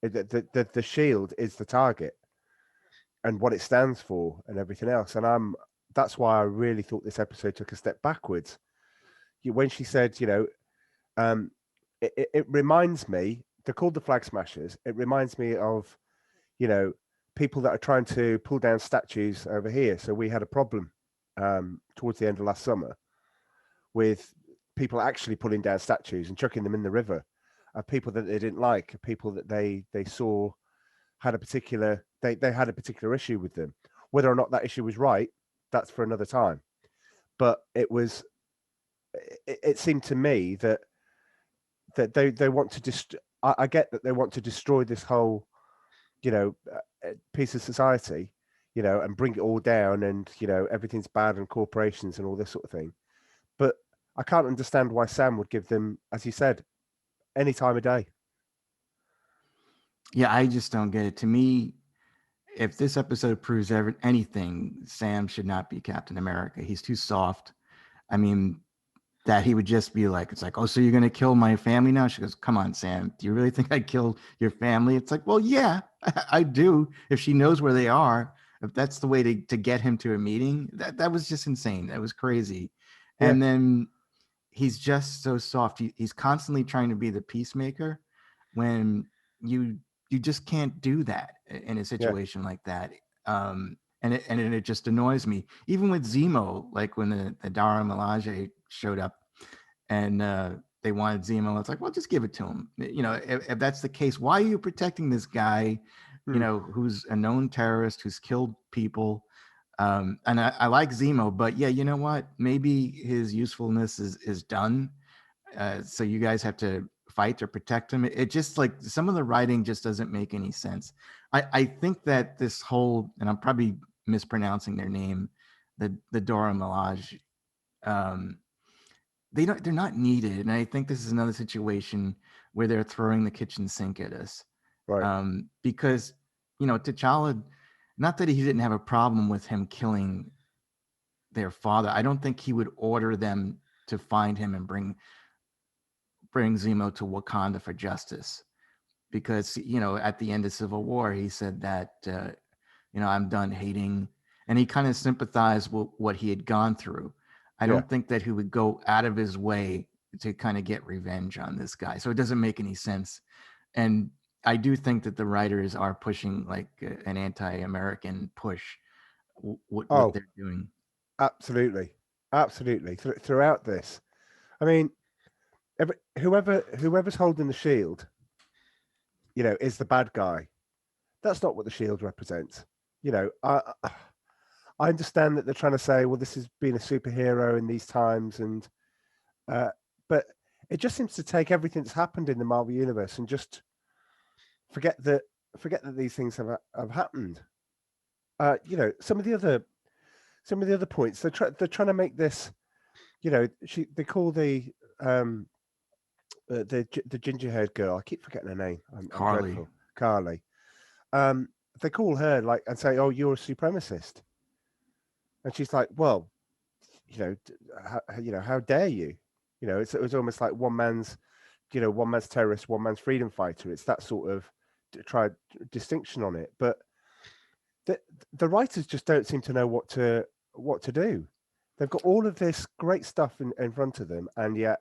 S3: The Shield is the target and what it stands for and everything else. And that's why I really thought this episode took a step backwards. When she said, it reminds me, they're called the Flag Smashers. It reminds me of, people that are trying to pull down statues over here. So we had a problem towards the end of last summer with people actually pulling down statues and chucking them in the river. People that they didn't like, people that they saw had a particular, they had a particular issue with them. Whether or not that issue was right, that's for another time. But it seemed to me that they want to I get that they want to destroy this whole, piece of society, and bring it all down, and everything's bad and corporations and all this sort of thing. But I can't understand why Sam would give them, as you said, any time of day.
S1: Yeah, I just don't get it. To me, if this episode proves anything, Sam should not be Captain America. He's too soft. I mean, that he would just be like, it's like, oh, so you're going to kill my family now? She goes, come on, Sam. Do you really think I'd kill your family? It's like, well, yeah, I do. If she knows where they are, if that's the way to get him to a meeting, that was just insane. That was crazy. Yeah. And then he's just so soft. He's constantly trying to be the peacemaker when you just can't do that in a situation like that. And it just annoys me. Even with Zemo, like when the Dara Milaje showed up and they wanted Zemo, it's like, well, just give it to him. If that's the case, why are you protecting this guy, who's a known terrorist, who's killed people? And I like Zemo, but yeah, you know what? Maybe his usefulness is done. So you guys have to fight to protect him. It just, like, some of the writing just doesn't make any sense. I think that this whole, and I'm probably mispronouncing their name, the Dora Milaje, they're not needed. And I think this is another situation where they're throwing the kitchen sink at us.
S3: Right.
S1: Because, T'Challa, not that he didn't have a problem with him killing their father. I don't think he would order them to find him and bring Zemo to Wakanda for justice. Because, at the end of Civil War, he said that, I'm done hating. And he kind of sympathized with what he had gone through. I don't think that he would go out of his way to kind of get revenge on this guy. So it doesn't make any sense. And I do think that the writers are pushing like an anti-American push, what they're doing.
S3: Absolutely. Throughout this. I mean, whoever's holding the shield, is the bad guy. That's not what the shield represents. I understand that they're trying to say, well, this is being a superhero in these times, and but it just seems to take everything that's happened in the Marvel universe and just forget that these things have happened. some of the other points, they're trying to make this, they call the ginger haired girl, I keep forgetting her name. I'm
S1: Carly.
S3: dreadful. Carly. They call her like and say, "Oh, you're a supremacist," and she's like, "Well, how dare you?" It was almost like one man's terrorist, one man's freedom fighter. It's that sort of distinction on it, but the writers just don't seem to know what to do. They've got all of this great stuff in front of them, and yet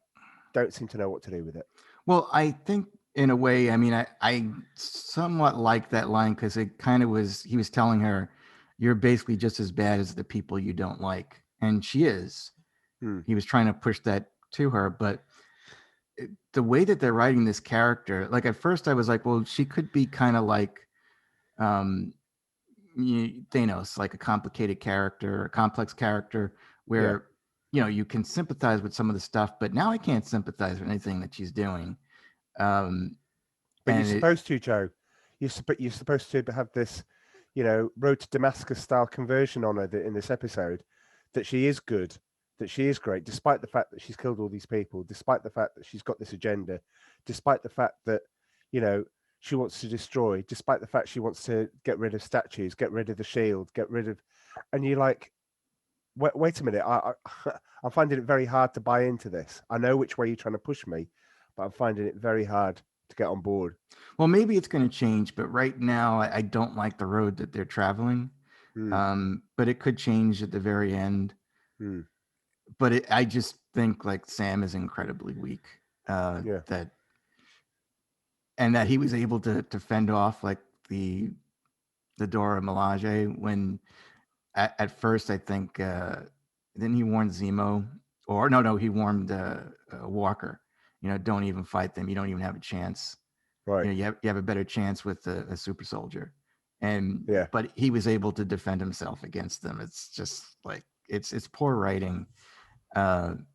S3: don't seem to know what to do with it.
S1: Well, I think in a way, I mean, I somewhat like that line because it kind of was, he was telling her, you're basically just as bad as the people you don't like. And she is. He was trying to push that to her, but the way that they're writing this character, like at first I was like, well, she could be kind of like Thanos, like a complicated character, a complex character where, you can sympathize with some of the stuff, but now I can't sympathize with anything that she's doing.
S3: But you're supposed to, Joe. You're supposed to have this, Road to Damascus style conversion on her in this episode, that she is good, that she is great, despite the fact that she's killed all these people, despite the fact that she's got this agenda, despite the fact that, she wants to destroy, despite the fact she wants to get rid of statues, get rid of the shield, and you're like, wait a minute, I'm finding it very hard to buy into this. I know which way you're trying to push me, but I'm finding it very hard to get on board.
S1: Well, maybe it's going to change, but right now I don't like the road that they're traveling. But it could change at the very end. But I just think like Sam is incredibly weak. That he was able to fend off like the Dora Milaje when at first I think then he warned Zemo, or no, he warned Walker. Don't even fight them. You don't even have a chance.
S3: Right.
S1: You have a better chance with a super soldier. But he was able to defend himself against them. It's just like it's poor writing. And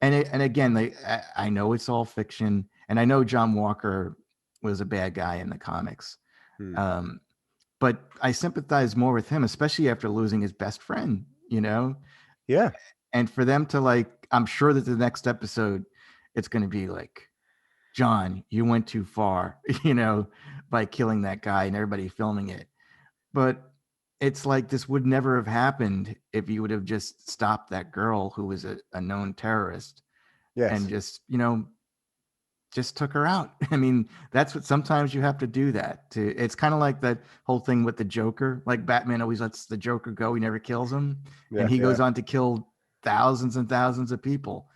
S1: again, I know it's all fiction, and I know John Walker was a bad guy in the comics. But I sympathize more with him, especially after losing his best friend,
S3: Yeah.
S1: And for them to I'm sure that the next episode, it's going to be like, John, you went too far, by killing that guy and everybody filming it. But it's like this would never have happened if you would have just stopped that girl who was a known terrorist.
S3: Yes.
S1: And just took her out. I mean, that's what sometimes you have to do that. It's kind of like that whole thing with the Joker. Like Batman always lets the Joker go. He never kills him. And he goes on to kill thousands and thousands of people,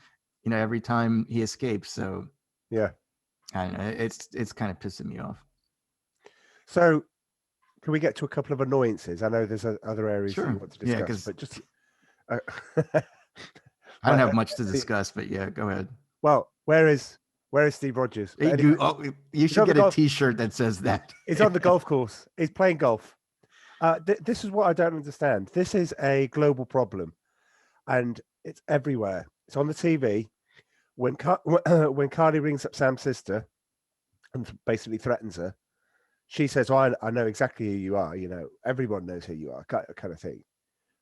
S1: every time he escapes. So
S3: yeah,
S1: I don't know. It's kind of pissing me off.
S3: So can we get to a couple of annoyances? I know there's other areas that you want to discuss, but just
S1: I don't have much to discuss, but yeah, go ahead.
S3: Well, where is Steve Rogers?
S1: Anyway, you should get a T-shirt that says that.
S3: He's on the golf course. He's playing golf. This is what I don't understand. This is a global problem, and it's everywhere. It's on the TV. When Carly rings up Sam's sister and basically threatens her, she says, "Oh, I know exactly who you are. Everyone knows who you are," kind of thing,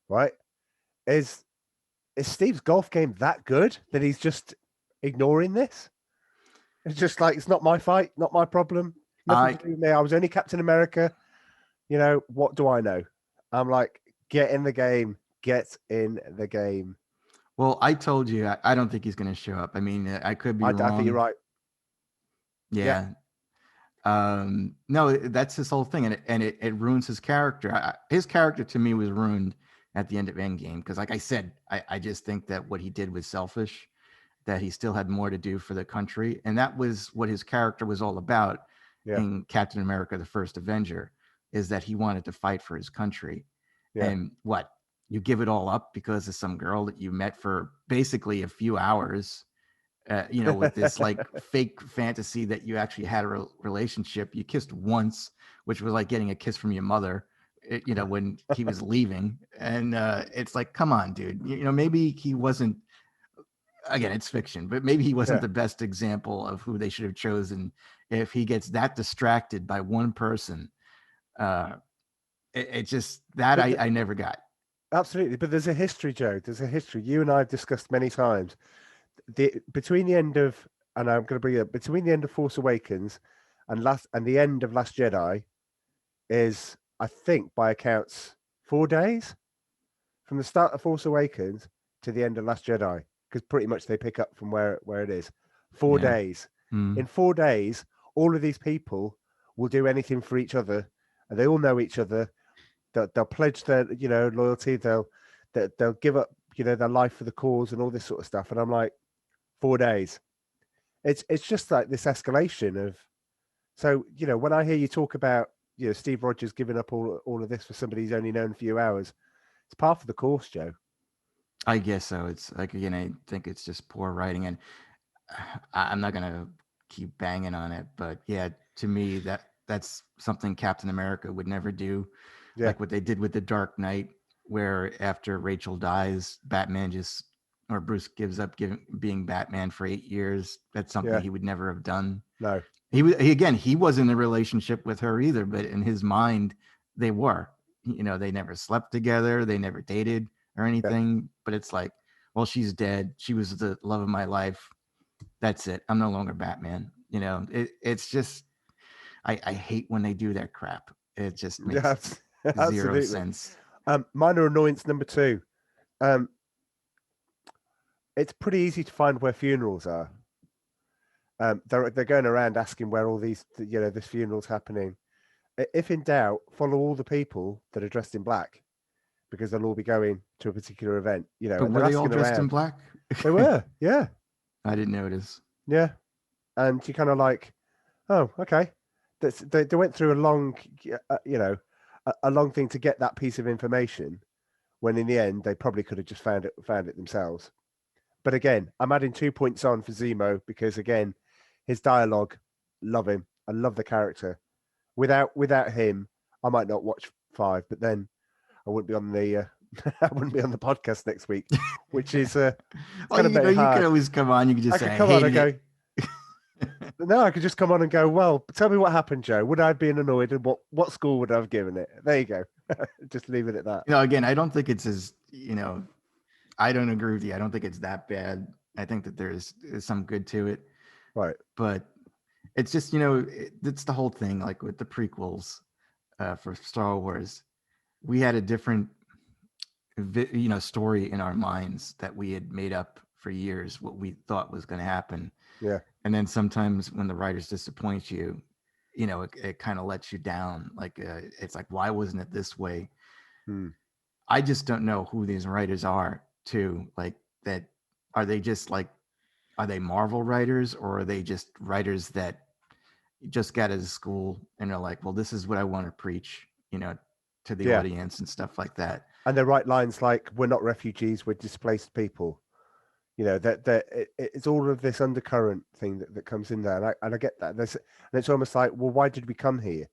S3: right? Is Steve's golf game that good that he's just ignoring this? It's just like, it's not my fight, not my problem. Nothing to do with me. I was only Captain America. What do I know? I'm like, get in the game. Get in the game.
S1: Well, I told you, I don't think he's going to show up. I mean, I could be wrong.
S3: I think you're right.
S1: Yeah. No, that's his whole thing. And it ruins his character. His character to me was ruined at the end of Endgame. Because like I said, I just think that what he did was selfish, that he still had more to do for the country. And that was what his character was all about in Captain America, the First Avenger, is that he wanted to fight for his country. Yeah. And what? You give it all up because of some girl that you met for basically a few hours, with this like fake fantasy that you actually had a relationship. You kissed once, which was like getting a kiss from your mother, when he was leaving. And it's like, come on, dude. Maybe he wasn't, again, it's fiction, but maybe he wasn't the best example of who they should have chosen if he gets that distracted by one person. it just that I never got.
S3: Absolutely, but there's a history, Joe. There's a history. You and I have discussed many times. Between the end of, and I'm going to bring it up, between the end of Force Awakens and the end of Last Jedi is, I think, by accounts, 4 days from the start of Force Awakens to the end of Last Jedi, because pretty much they pick up from where it is. 4
S1: Yeah.
S3: days. In 4 days, all of these people will do anything for each other, and they all know each other. They'll pledge their loyalty. They'll give up their life for the cause and all this sort of stuff. And I'm like, 4 days. It's just like this escalation of. So when I hear you talk about Steve Rogers giving up all of this for somebody he's only known a few hours, it's par for the course, Joe.
S1: I guess so. It's like, again, I think it's just poor writing, and I'm not gonna keep banging on it, but yeah, to me that's something Captain America would never do.
S3: Yeah.
S1: Like what they did with the Dark Knight, where after Rachel dies, Bruce gives up being Batman for 8 years. That's something he would never have done.
S3: No.
S1: He wasn't in a relationship with her either, but in his mind, they were. They never slept together, they never dated or anything. But it's like, well, she's dead. She was the love of my life. That's it. I'm no longer Batman. It's just, I hate when they do that crap. It just makes zero sense.
S3: Minor annoyance number 2. It's pretty easy to find where funerals are. They're going around asking where all these, this funeral's happening. If in doubt, follow all the people that are dressed in black, because they'll all be going to a particular event.
S1: But were they all dressed in black?
S3: They were, yeah.
S1: I didn't notice.
S3: Yeah, and you kind of like, oh, okay. They went through a long, a long thing to get that piece of information, when in the end they probably could have just found it themselves. But again, I'm adding 2 points on for Zemo, because again, his dialogue, love him. I love the character. Without him, I might not watch 5, but then I wouldn't be on the I wouldn't be on the podcast next week, which is
S1: well, you can always come on. You can just say,
S3: come on and go. No, I could just come on and go, well, tell me what happened, Joe. Would I have been annoyed, and what score would I have given it? There you go. Just leave it at that.
S1: Again, I don't think it's as, I don't agree with you. I don't think it's that bad. I think that there's some good to it.
S3: Right.
S1: But it's just, it's the whole thing, like with the prequels for Star Wars. We had a different, story in our minds that we had made up for years, what we thought was going to happen.
S3: Yeah.
S1: And then sometimes when the writers disappoint you, it kind of lets you down. Like, it's like, why wasn't it this way? I just don't know who these writers are too. Like, that, are they just like, are they Marvel writers, or are they just writers that just got out of school and are like, well, this is what I want to preach, to the audience and stuff like that.
S3: And they write lines like, we're not refugees, we're displaced people. It's all of this undercurrent thing that comes in there. And I get that. And it's almost like, well, why did we come here?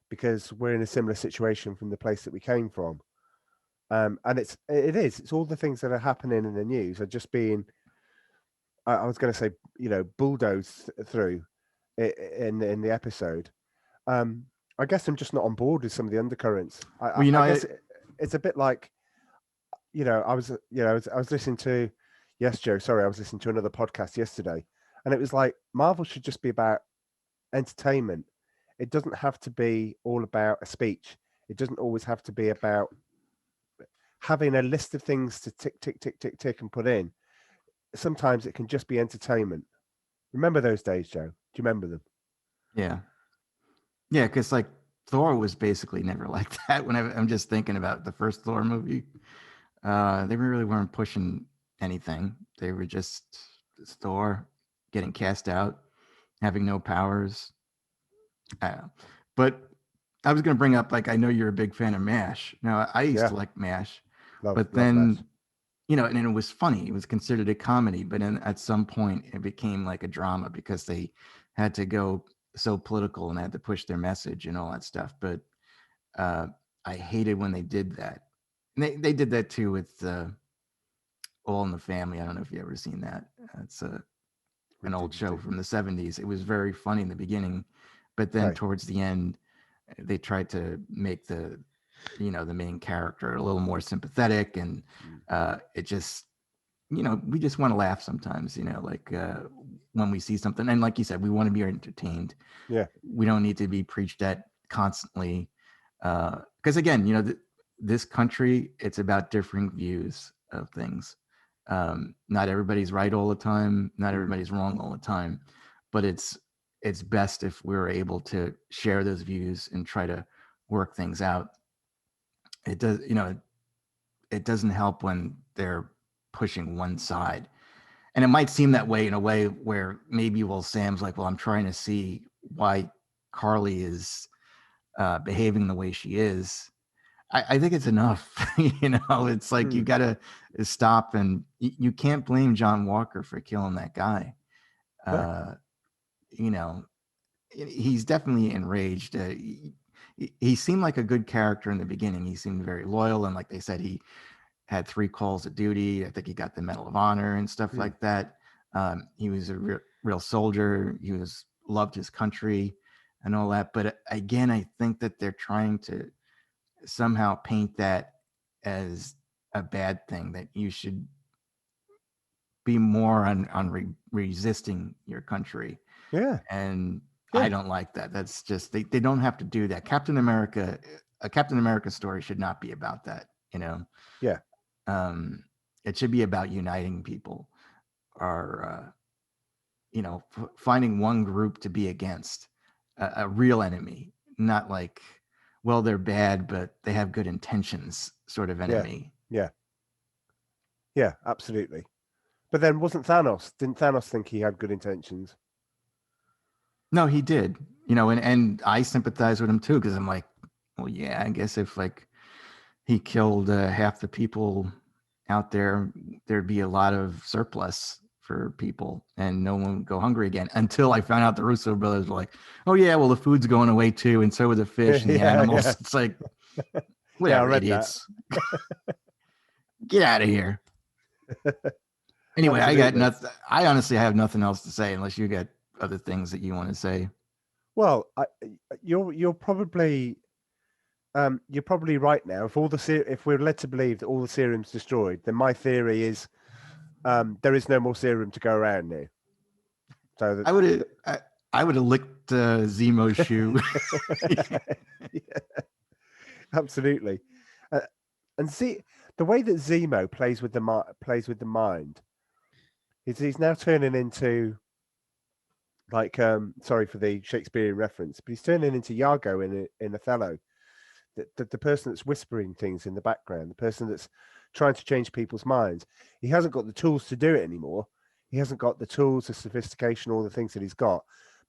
S3: Because we're in a similar situation from the place that we came from. And it's all the things that are happening in the news are just being, I was going to say, bulldozed through in the episode. I guess I'm just not on board with some of the undercurrents. I guess it's a bit like, I was listening to, yes, Joe, sorry, I was listening to another podcast yesterday, and it was like, Marvel should just be about entertainment. It doesn't have to be all about a speech. It doesn't always have to be about having a list of things to tick, tick, tick, tick, tick and put in. Sometimes it can just be entertainment. Remember those days, Joe? Do you remember them?
S1: Yeah. Yeah, because like Thor was basically never like that. When I'm just thinking about the first Thor movie, they really weren't pushing anything. They were just Thor getting cast out, having no powers. But I was going to bring up, like, I know you're a big fan of MASH. Now, I used to like MASH, but then, MASH. And it was funny. It was considered a comedy, but at some point it became like a drama because they had to go so political and had to push their message and all that stuff. But I hated when they did that. And they did that too with All in the Family. I don't know if you ever seen that. It's an old show from the 70s. It was very funny in the beginning, but then towards the end, they tried to make the the main character, a little more sympathetic, and it just, we just want to laugh sometimes, like when we see something, and like you said, we want to be entertained.
S3: Yeah.
S1: We don't need to be preached at constantly, because again, this country, it's about differing views of things. Not everybody's right all the time, not everybody's wrong all the time, but it's best if we're able to share those views and try to work things out. It does, it doesn't help when they're pushing one side. And it might seem that way in a way where maybe, well, Sam's like, well, I'm trying to see why Carly is behaving the way she is. I think it's enough. It's like you got to stop, and you can't blame John Walker for killing that guy. He's definitely enraged. He seemed like a good character in the beginning. He seemed very loyal, and like they said, he had 3 calls of duty. I think he got the Medal of Honor and stuff like that. He was a real soldier. He loved his country and all that. But again, I think that they're trying to somehow paint that as a bad thing, that you should be more on resisting your country.
S3: Yeah.
S1: And I don't like that. That's just, they don't have to do that. A Captain America story should not be about that,
S3: Yeah.
S1: It should be about uniting people, or finding one group to be against, a real enemy, not like, well, they're bad but they have good intentions sort of enemy.
S3: Yeah, absolutely. But then didn't Thanos think he had good intentions?
S1: No, he did, and I sympathize with him too, because I'm like, well, yeah, I guess if like he killed half the people out there, there'd be a lot of surplus for people and no one would go hungry again, until I found out the Russo brothers were like, oh yeah, well, the food's going away too, and so are the fish and the animals. It's like, whatever, idiots. Get out of here. Anyway, I got nothing. I honestly have nothing else to say unless you got other things that you want to say.
S3: Well, you're probably right now. If we're led to believe that all the serum's destroyed, then my theory is there is no more serum to go around now. So
S1: I would have licked Zemo's shoe.
S3: Yeah, absolutely. And see the way that Zemo plays with the mind. He's now turning into, like, sorry for the Shakespearean reference, but he's turning into Iago in Othello. The person that's whispering things in the background, the person that's trying to change people's minds. He hasn't got the tools to do it anymore. He hasn't got the tools, the sophistication, all the things that he's got,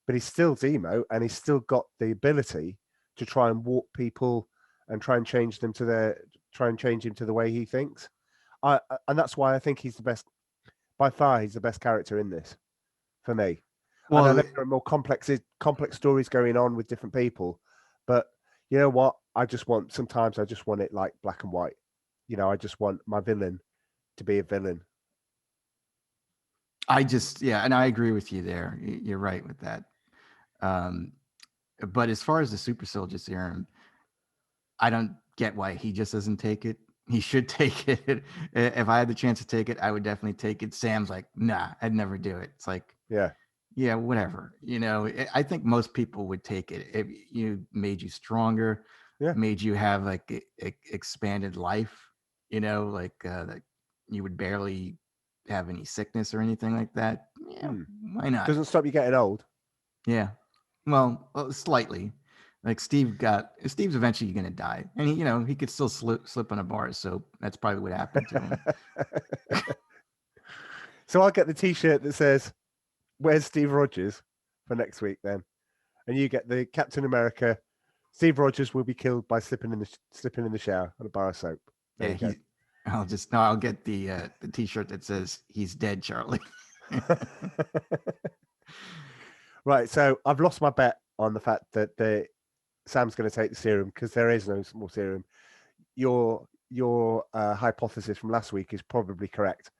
S3: but he's still Zemo, and he's still got the ability to try and warp people and try and change him to the way he thinks. And that's why I think he's the best. By far, he's the best character in this for me. Well, and I know there are more complex stories going on with different people, but you know what? Sometimes I just want it like black and white. I just want my villain to be a villain.
S1: And I agree with you there. You're right with that. But as far as the super soldier serum, I don't get why he just doesn't take it. He should take it. If I had the chance to take it, I would definitely take it. Sam's like, nah, I'd never do it. It's like, yeah, whatever. I think most people would take it. It made you stronger, made you have like expanded life, like that you would barely have any sickness or anything like that. Yeah, why not?
S3: Doesn't stop you getting old.
S1: Yeah, well, slightly. Like Steve's eventually going to die, and he could still slip on a bar of soap. That's probably what happened to him.
S3: So I'll get the T-shirt that says, "Where's Steve Rogers?" for next week then, and you get the Captain America. Steve Rogers will be killed by slipping in the shower on a bar of soap.
S1: I'll get the T-shirt that says, "He's dead, Charlie."
S3: Right. So I've lost my bet on the fact that Sam's going to take the serum, because there is no more serum. Your hypothesis from last week is probably correct,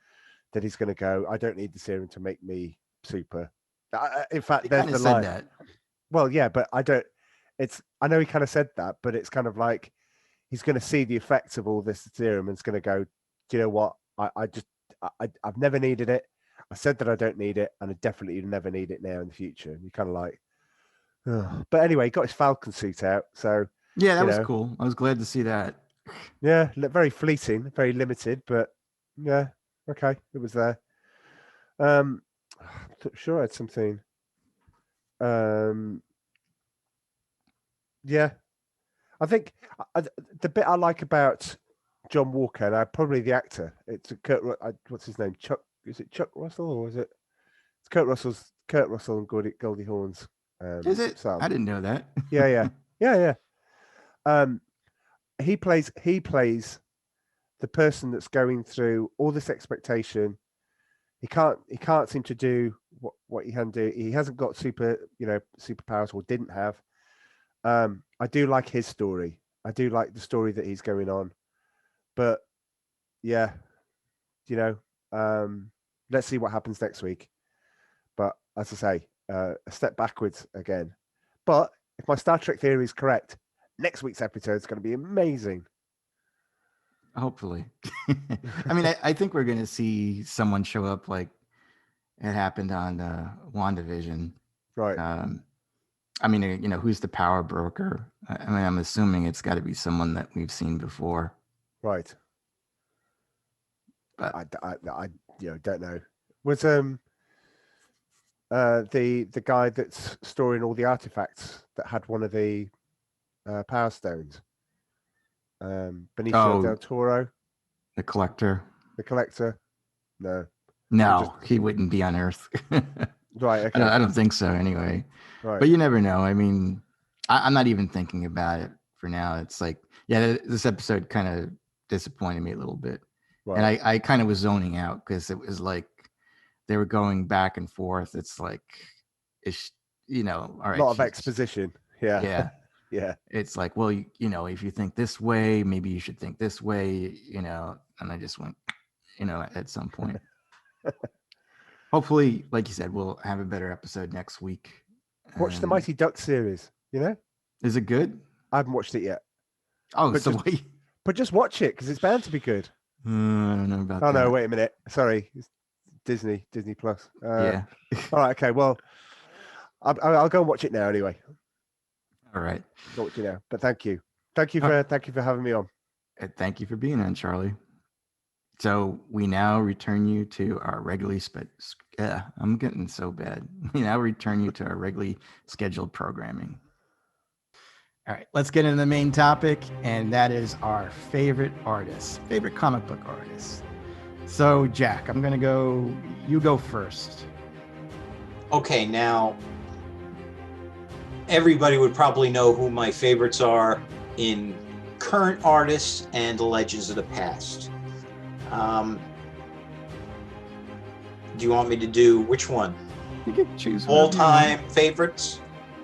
S3: that he's going to go, I don't need the serum to make me super. In fact, there's the line. That. Well, yeah, but I don't. I know he kind of said that, but it's kind of like he's going to see the effects of all this serum and is going to go, do you know what? I've never needed it. I said that I don't need it, and I definitely never need it now in the future. And you're kind of like, ugh. But anyway, he got his Falcon suit out, so
S1: Yeah, that was cool. I was glad to see that.
S3: yeah, very fleeting, very limited, but yeah, okay, it was there. I'm sure I had something. Yeah, I think the bit I like about John Walker, and probably the actor, it's what's his name? Chuck? Is it Chuck Russell or is it? It's Kurt Russell and Goldie Hawn's.
S1: Is it?
S3: Son.
S1: I didn't know that.
S3: Yeah. He plays the person that's going through all this expectation. He can't seem to do what he can do. He hasn't got superpowers, or didn't have. I do like his story. I do like the story that he's going on. But yeah, let's see what happens next week. But as I say, a step backwards again. But if my Star Trek theory is correct, next week's episode is going to be amazing.
S1: Hopefully. I mean, I think we're going to see someone show up like it happened on WandaVision.
S3: Right.
S1: I mean, who's the power broker? I mean, I'm assuming it's got to be someone that we've seen before.
S3: Right.
S1: But
S3: I don't know. Was the guy that's storing all the artifacts that had one of the power stones? Benicio del Toro,
S1: the collector. No, he wouldn't be on Earth.
S3: Right. Okay.
S1: I don't think so anyway.
S3: Right.
S1: But you never know. I mean, I'm not even thinking about it for now. It's like, yeah, this episode kind of disappointed me a little bit. Right. And I kind of was zoning out because it was like they were going back and forth. It's like, all right.
S3: A lot of exposition. Yeah.
S1: Yeah.
S3: Yeah.
S1: It's like, well, if you think this way, maybe you should think this way, and I just went, at some point. Hopefully, like you said, we'll have a better episode next week.
S3: Watch the Mighty Ducks series,
S1: Is it good?
S3: I haven't watched it yet.
S1: Oh,
S3: but just watch it because it's bound to be good.
S1: I don't know about that.
S3: Oh, no, wait a minute. Sorry. It's Disney Plus.
S1: Yeah.
S3: All right, okay. Well, I'll go and watch it now anyway.
S1: All right.
S3: I'll watch it now. But thank you. Thank you for having me on.
S1: Thank you for being on, Charlie. So we now return you to our regularly I'm getting so bad. We now return you to our regularly scheduled programming. All right, let's get into the main topic, and that is our favorite comic book artists. So Jack, you go first.
S2: Okay, now everybody would probably know who my favorites are in current artists and legends of the past. Do you want me to do which one?
S1: You can choose
S2: all-time favorites.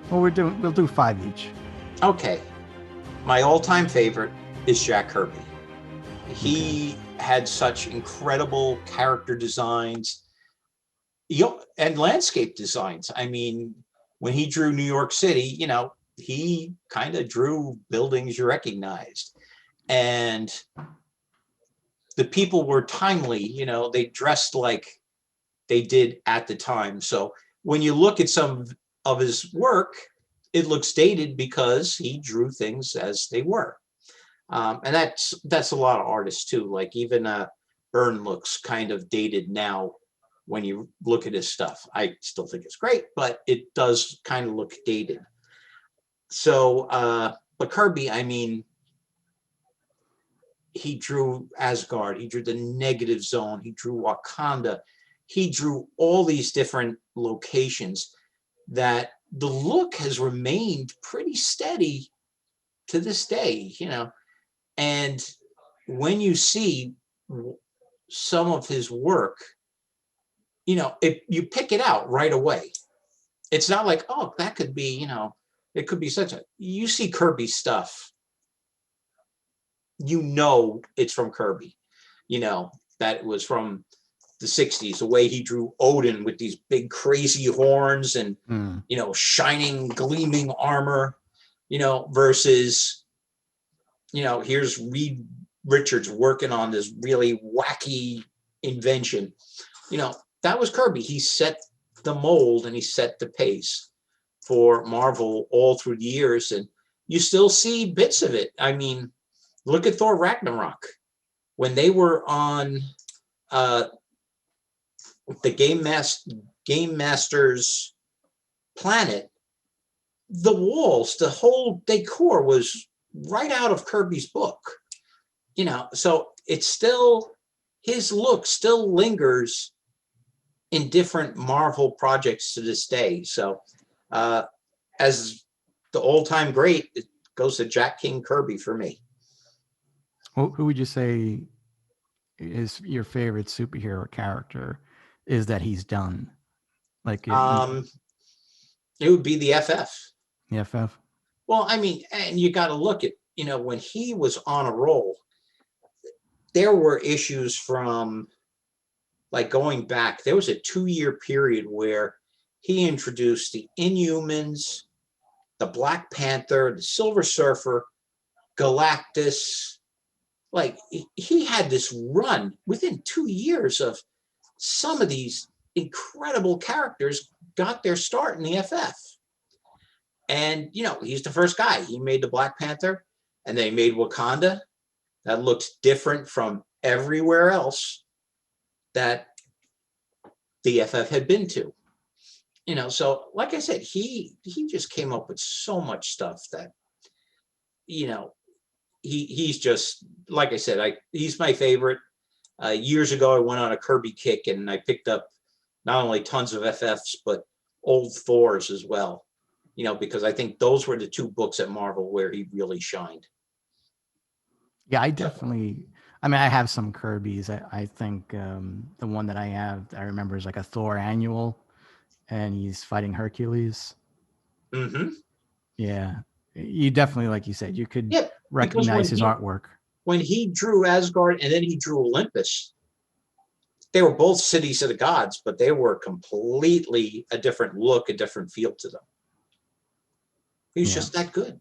S1: Well, we'll do 5 each.
S2: Okay, my all-time favorite is Jack Kirby. He had such incredible character designs, and landscape designs. I mean, when he drew New York City, he kind of drew buildings you recognized, and the people were timely. They dressed like they did at the time. So when you look at some of his work, it looks dated because he drew things as they were. And that's a lot of artists too. Like even Byrne looks kind of dated now when you look at his stuff. I still think it's great, but it does kind of look dated. So, but Kirby, I mean, he drew Asgard, he drew the Negative Zone, he drew Wakanda, he drew all these different locations that the look has remained pretty steady to this day, and when you see some of his work, you pick it out right away. It's not like, oh, that could be, it could be you see Kirby stuff, it's from Kirby, that it was from the 60s, the way he drew Odin with these big crazy horns and, shining, gleaming armor, versus here's Reed Richards working on this really wacky invention. That was Kirby. He set the mold and he set the pace for Marvel all through the years. And you still see bits of it. I mean, look at Thor Ragnarok. When they were on the Game Master's planet, the walls, the whole decor was right out of Kirby's book. So it's still, his look still lingers in different Marvel projects to this day. So as the all-time great, it goes to Jack King Kirby for me.
S1: Who would you say is your favorite superhero character is that he's done? Like
S2: it would be the FF.
S1: the FF?
S2: Well, I mean, and you got to look at, when he was on a roll, there were issues from like going back. There was a 2-year period where he introduced the Inhumans, the Black Panther, the Silver Surfer, Galactus. Like he had this run within 2 years of some of these incredible characters got their start in the FF. And, he's the first guy. He made the Black Panther, and they made Wakanda. That looked different from everywhere else that the FF had been to. So like I said, he just came up with so much stuff that, he's just, like I said, he's my favorite. Years ago, I went on a Kirby kick, and I picked up not only tons of FFs, but old Thors as well. Because I think those were the 2 books at Marvel where he really shined.
S1: Yeah, I have some Kirby's. I think the one that I remember is like a Thor annual, and he's fighting Hercules.
S2: Mm-hmm.
S1: Yeah, you definitely, like you said, you could
S2: Yeah,
S1: recognize his artwork.
S2: When he drew Asgard and then he drew Olympus, they were both cities of the gods, but they were completely a different look, a different feel to them. He was just that good.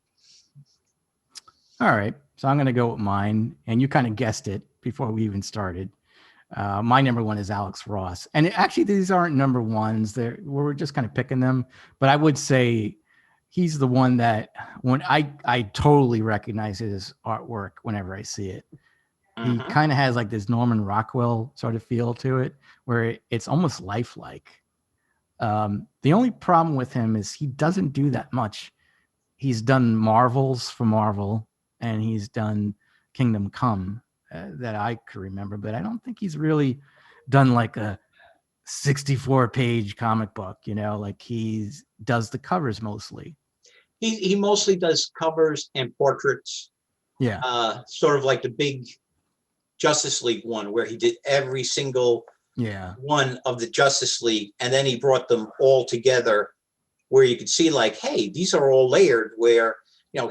S1: All right. So I'm going to go with mine. And you kind of guessed it before we even started. My number 1 is Alex Ross. And actually, these aren't number ones. We're just kind of picking them. But I would say he's the one that when I totally recognize his artwork whenever I see it. He kind of has like this Norman Rockwell sort of feel to it, where it's almost lifelike. The only problem with him is he doesn't do that much. He's done Marvels for Marvel, and he's done Kingdom Come that I could remember, but I don't think he's really done like a 64-page comic book, like he does the covers mostly.
S2: He mostly does covers and portraits.
S1: Yeah.
S2: Sort of like the big Justice League one where he did every single one of the Justice League, and then he brought them all together where you could see like, hey, these are all layered where,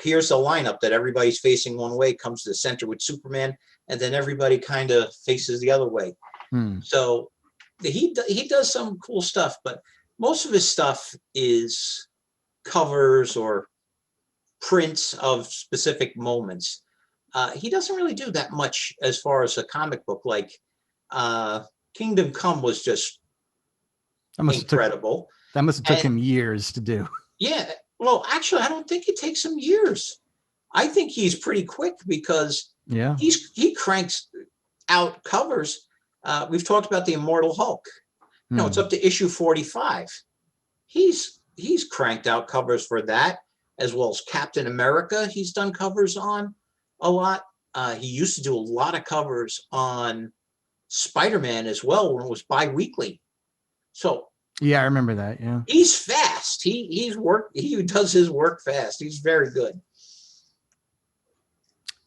S2: here's a lineup that everybody's facing one way, comes to the center with Superman, and then everybody kind of faces the other way. So he does some cool stuff, but most of his stuff is covers or prints of specific moments. He doesn't really do that much as far as a comic book. Like Kingdom Come was just incredible.
S1: That must have took him years to do.
S2: Yeah. Well, actually, I don't think it takes him years. I think he's pretty quick because he cranks out covers. We've talked about the Immortal Hulk. It's up to issue 45. He's cranked out covers for that, as well as Captain America. He's done covers on a lot. He used to do a lot of covers on Spider-Man as well when it was bi-weekly. So
S1: yeah, I remember that. Yeah,
S2: he's fast. He does his work fast. He's very good.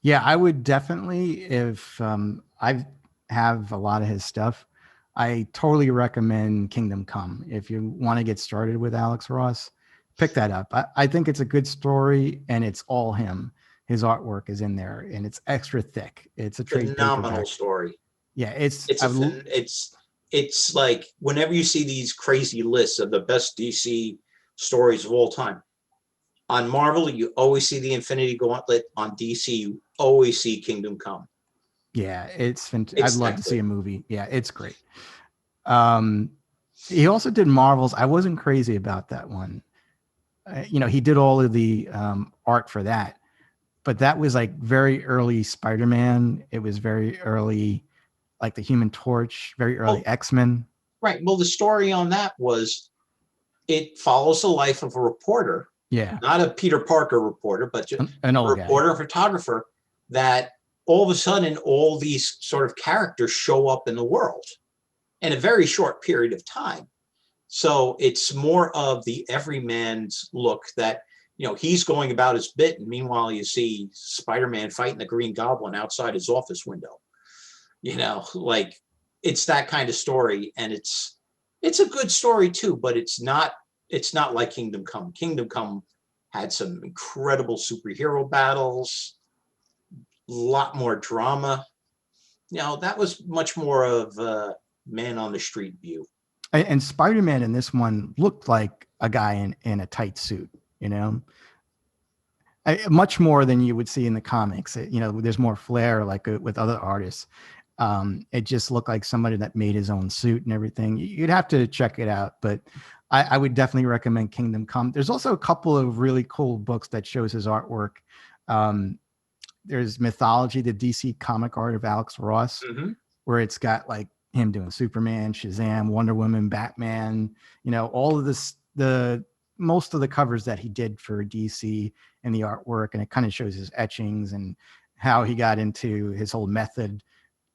S1: Yeah, I would definitely, if I have a lot of his stuff, I totally recommend Kingdom Come. If you want to get started with Alex Ross, pick that up. I think it's a good story, and it's all him. His artwork is in there, and it's extra thick. It's a trade
S2: phenomenal story.
S1: Yeah,
S2: it's like whenever you see these crazy lists of the best DC stories of all time, On Marvel, you always see the Infinity Gauntlet. On DC, you always see Kingdom Come.
S1: Yeah, it's fantastic.
S2: It's
S1: I'd love
S2: that
S1: to see
S2: good.
S1: a movie. Yeah, it's great. He also did Marvels. I wasn't crazy about that one. You know, he did all of the art for that, but that was like very early Spider-Man. It was very early, like the Human Torch, very early
S2: Oh.
S1: X-Men.
S2: Right. Well, the story on that was it follows the life of a reporter,
S1: Yeah,
S2: not a Peter Parker reporter, but just
S1: an
S2: a
S1: old guy.
S2: reporter, photographer, that all of a sudden all these sort of characters show up in the world in a very short period of time. So it's more of the everyman's look that, you know, he's going about his bit. And meanwhile, you see Spider-Man fighting the Green Goblin outside his office window. You know, like it's that kind of story. And it's a good story too, but it's not like Kingdom Come. Kingdom Come had some incredible superhero battles, a lot more drama. You know, that was much more of a man on the street view.
S1: And Spider-Man in this one looked like a guy in a tight suit, you know, much more than you would see in the comics. You know, there's more flair like with other artists. It just looked like somebody that made his own suit and everything. You'd have to check it out, but I would definitely recommend Kingdom Come. There's also a couple of really cool books that shows his artwork. There's Mythology, the DC comic art of Alex Ross, where it's got like him doing Superman, Shazam, Wonder Woman, Batman, you know, all of this, most of the covers that he did for DC and the artwork. And it kind of shows his etchings and how he got into his whole method,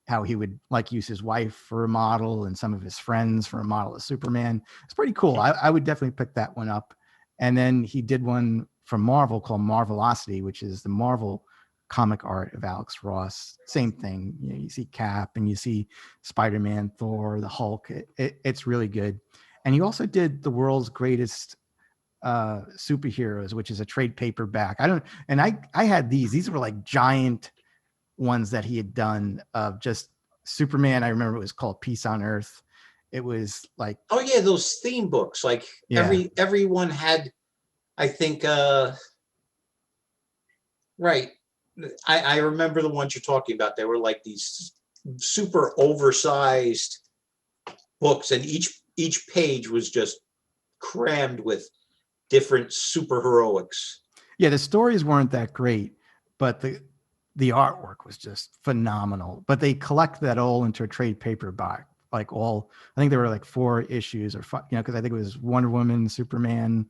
S1: how he would like use his wife for a model and some of his friends for a model of Superman. It's pretty cool. I would definitely pick that one up. And then he did one from Marvel called Marvelocity, which is the Marvel comic art of Alex Ross. Same thing. You know, you see Cap and you see Spider-Man, Thor, the Hulk. It's really good. And he also did the world's greatest superheroes, which is a trade paperback. I had these were like giant ones that he had done of just Superman. I remember it was called Peace on Earth. It was like,
S2: oh yeah, those theme books. Like everyone had, I think, right. I remember the ones you're talking about. They were like these super oversized books, and each page was just crammed with different super heroics.
S1: Yeah, the stories weren't that great, but the artwork was just phenomenal. But they collect that all into a trade paperback. Like all, I think there were like 4 issues or 5, you know, because I think it was Wonder Woman, Superman,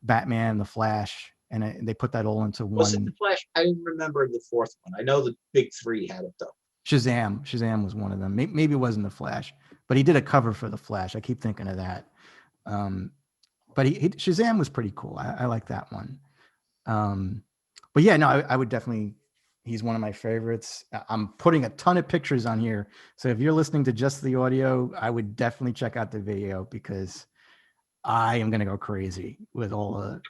S1: Batman, The Flash, and they put that all into one.
S2: Was it The Flash? I didn't remember the 4th one. I know the big 3 had it though.
S1: Shazam was one of them. Maybe it wasn't The Flash, but he did a cover for The Flash. I keep thinking of that. But Shazam was pretty cool. I like that one. But yeah, no, I would definitely, he's one of my favorites. I'm putting a ton of pictures on here. So if you're listening to just the audio, I would definitely check out the video because I am going to go crazy with all the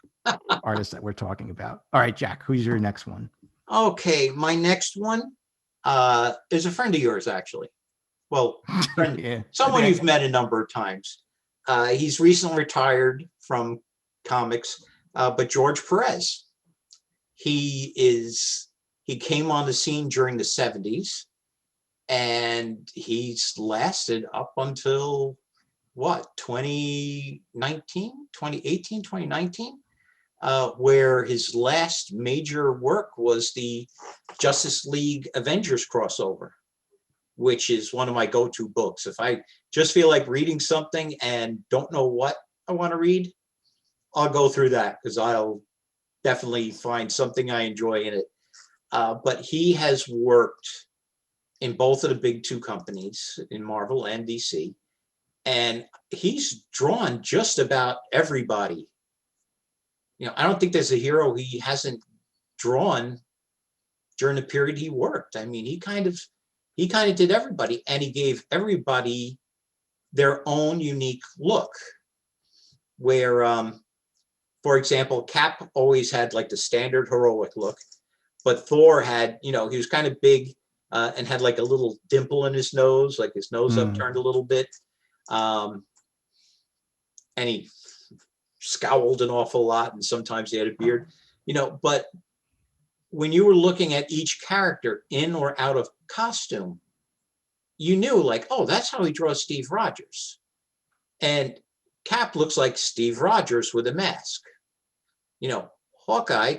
S1: artists that we're talking about. All right, Jack, who's your next one?
S2: Okay, my next one is a friend of yours, actually. Well, friend,
S1: Yeah,
S2: someone you've met a number of times. He's recently retired from comics, but George Perez. He came on the scene during the 70s, and he's lasted up until what, 2019, 2018, 2019, where his last major work was the Justice League Avengers crossover, which is one of my go-to books. If I just feel like reading something and don't know what I want to read, I'll go through that because I'll definitely find something I enjoy in it. But he has worked in both of the big 2 companies, in Marvel and DC, and he's drawn just about everybody. You know, I don't think there's a hero he hasn't drawn during the period he worked. I mean, he kind of did everybody, and he gave everybody their own unique look. Where, for example, Cap always had like the standard heroic look, but Thor had, you know, he was kind of big and had like a little dimple in his nose, like his nose upturned a little bit. And scowled an awful lot, and sometimes he had a beard, but when you were looking at each character in or out of costume, you knew like, oh, that's how he draws Steve Rogers. And Cap looks like Steve Rogers with a mask. Hawkeye,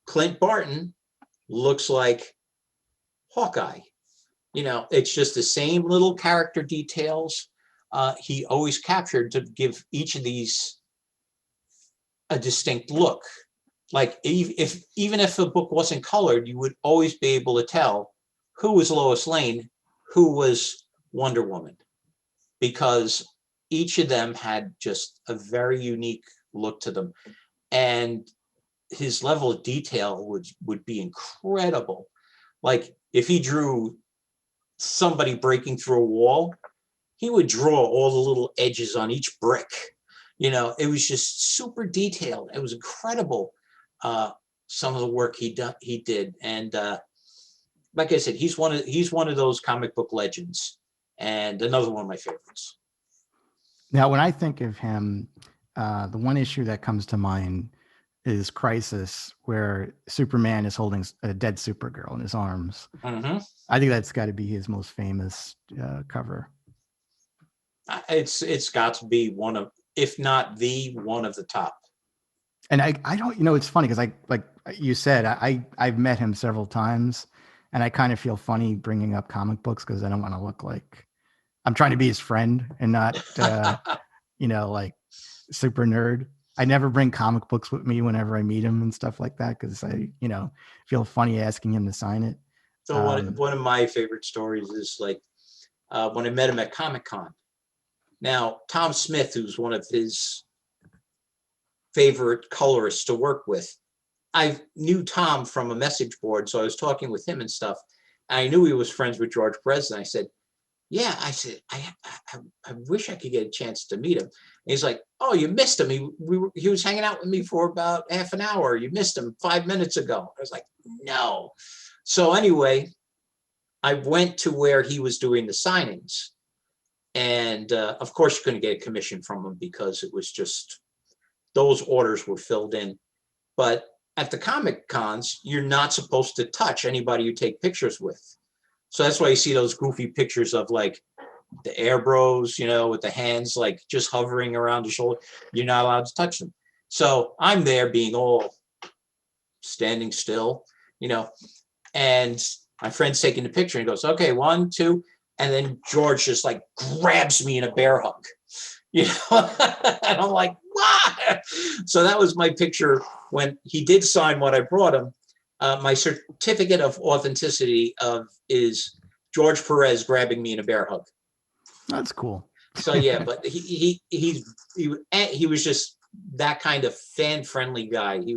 S2: Clint Barton looks like Hawkeye. It's just the same little character details he always captured to give each of these a distinct look. Like even if a book wasn't colored, you would always be able to tell who was Lois Lane, who was Wonder Woman, because each of them had just a very unique look to them. And his level of detail would be incredible. Like if he drew somebody breaking through a wall, he would draw all the little edges on each brick. It was just super detailed. It was incredible. Some of the work he did. And like I said, he's one of those comic book legends, and another one of my favorites.
S1: Now, when I think of him, the one issue that comes to mind is Crisis, where Superman is holding a dead Supergirl in his arms.
S2: Mm-hmm.
S1: I think that's got to be his most famous cover.
S2: It's got to be one of, if not the one of the top.
S1: And I don't, it's funny because like you said, I've met him several times, and I kind of feel funny bringing up comic books because I don't want to look like I'm trying to be his friend and not, like super nerd. I never bring comic books with me whenever I meet him and stuff like that because I, feel funny asking him to sign it.
S2: So one of my favorite stories is like when I met him at Comic-Con. Now, Tom Smith, who's one of his favorite colorists to work with, I knew Tom from a message board, so I was talking with him and stuff. I knew he was friends with George Perez, and I said, yeah, I wish I could get a chance to meet him. And he's like, oh, you missed him. He was hanging out with me for about half an hour. You missed him 5 minutes ago. I was like, no. So anyway, I went to where he was doing the signings. And of course, you couldn't get a commission from him because it was just, those orders were filled in. But at the Comic Cons, you're not supposed to touch anybody you take pictures with. So that's why you see those goofy pictures of like the Air Bros, with the hands like just hovering around the shoulder. You're not allowed to touch them. So I'm there being all standing still, and my friend's taking the picture and he goes, okay, 1, 2. And then George just like grabs me in a bear hug, and I'm like, what? So that was my picture when he did sign what I brought him. My certificate of authenticity is George Perez grabbing me in a bear hug.
S1: That's cool.
S2: So yeah, but he was just that kind of fan-friendly guy. He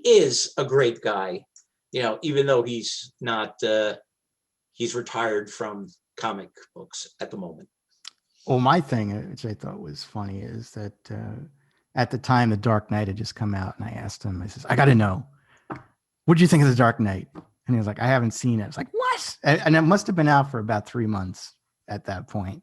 S2: is a great guy, even though he's not, he's retired from comic books at the moment.
S1: Well, my thing, which I thought was funny, is that at the time, The Dark Knight had just come out, and I asked him, I says, I got to know, what do you think of The Dark Knight? And he was like, I haven't seen it. I was like, what? And it must have been out for about 3 months at that point.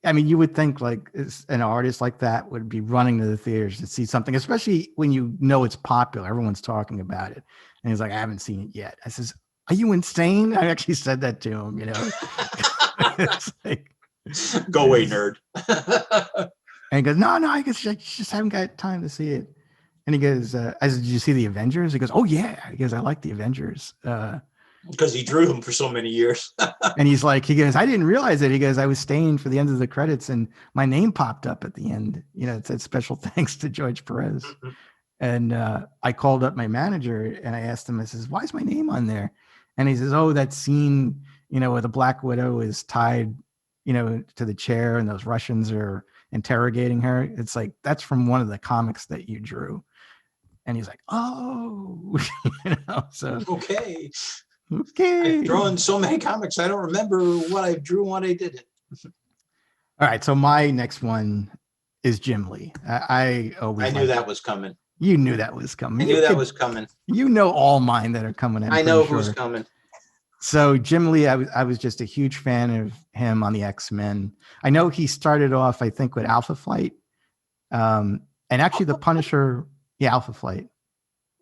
S1: I mean, you would think like an artist like that would be running to the theaters to see something, especially when you know it's popular. Everyone's talking about it. And he's like, I haven't seen it yet. I says, are you insane? I actually said that to him, It's like,
S2: go away, nerd.
S1: And he goes, no, I guess I just haven't got time to see it. And he goes, I said, did you see the Avengers? He goes, oh yeah. He goes, I like the Avengers.
S2: Because he drew them for so many years.
S1: And he goes, I didn't realize it. He goes, I was staying for the end of the credits and my name popped up at the end. It said special thanks to George Perez. Mm-hmm. And I called up my manager and I asked him, I says, why is my name on there? And he says, oh, that scene, where the Black Widow is tied, to the chair and those Russians are interrogating her. It's like, that's from one of the comics that you drew. And he's like, oh, so.
S2: Okay.
S1: I've
S2: drawn so many comics. I don't remember what I drew, what I did.
S1: All right. So my next one is Jim Lee. I
S2: knew that was coming.
S1: You knew that was coming.
S2: I knew that was coming.
S1: All mine that are coming in.
S2: I know who's coming.
S1: So Jim Lee, I was just a huge fan of him on the X-Men. I know he started off, I think, with Alpha Flight, And actually, the
S2: Alpha Flight?
S1: Punisher, yeah, Alpha Flight.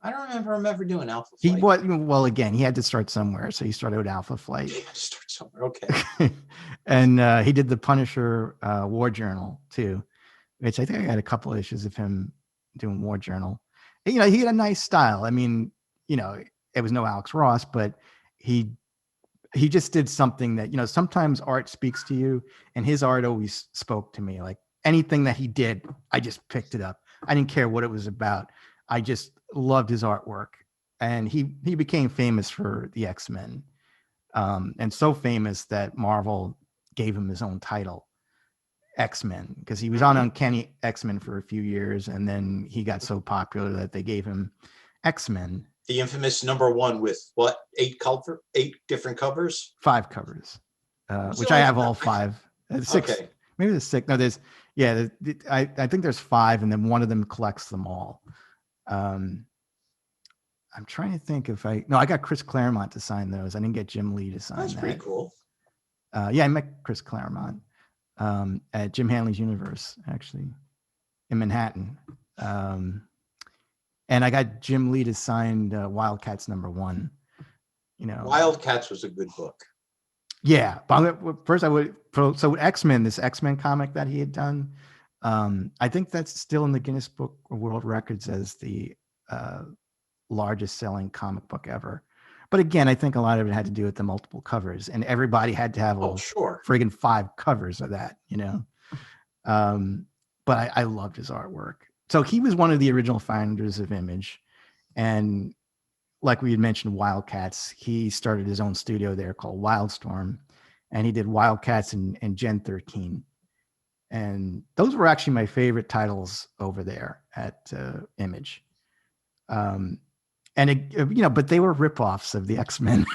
S2: I don't remember him ever doing Alpha
S1: He
S2: Flight.
S1: well again, he had to start somewhere, so he started with Alpha Flight.
S2: Yeah, start somewhere. Okay.
S1: And he did the Punisher War Journal too, which I think I had a couple issues of him doing War Journal. And, he had a nice style. I mean, it was no Alex Ross, but he just did something that, sometimes art speaks to you, and his art always spoke to me. Like anything that he did, I just picked it up. I didn't care what it was about. I just loved his artwork. And he became famous for the X-Men. And so famous that Marvel gave him his own title, X-Men, because he was on Uncanny X-Men for a few years, and then he got so popular that they gave him X-Men.
S2: The infamous #1 with what, 8 different covers?
S1: 5 covers, which I have all 5. 6,
S2: okay.
S1: Maybe there's 6. No, there's I think there's 5, and then one of them collects them all. I'm trying to think if I got Chris Claremont to sign those. I didn't get Jim Lee to sign that.
S2: That's pretty cool.
S1: Yeah, I met Chris Claremont at Jim Hanley's Universe, actually, in Manhattan. And I got Jim Lee to sign Wildcats #1.
S2: Wildcats was a good book.
S1: Yeah, but first so X-Men, this X-Men comic that he had done, I think that's still in the Guinness Book of World Records as the largest selling comic book ever. But again, I think a lot of it had to do with the multiple covers, and everybody had to have friggin' 5 covers of that, But I loved his artwork. So he was one of the original founders of Image, and like we had mentioned, Wildcats, he started his own studio there called Wildstorm, and he did Wildcats and Gen 13. And those were actually my favorite titles over there at Image. But they were ripoffs of the X-Men.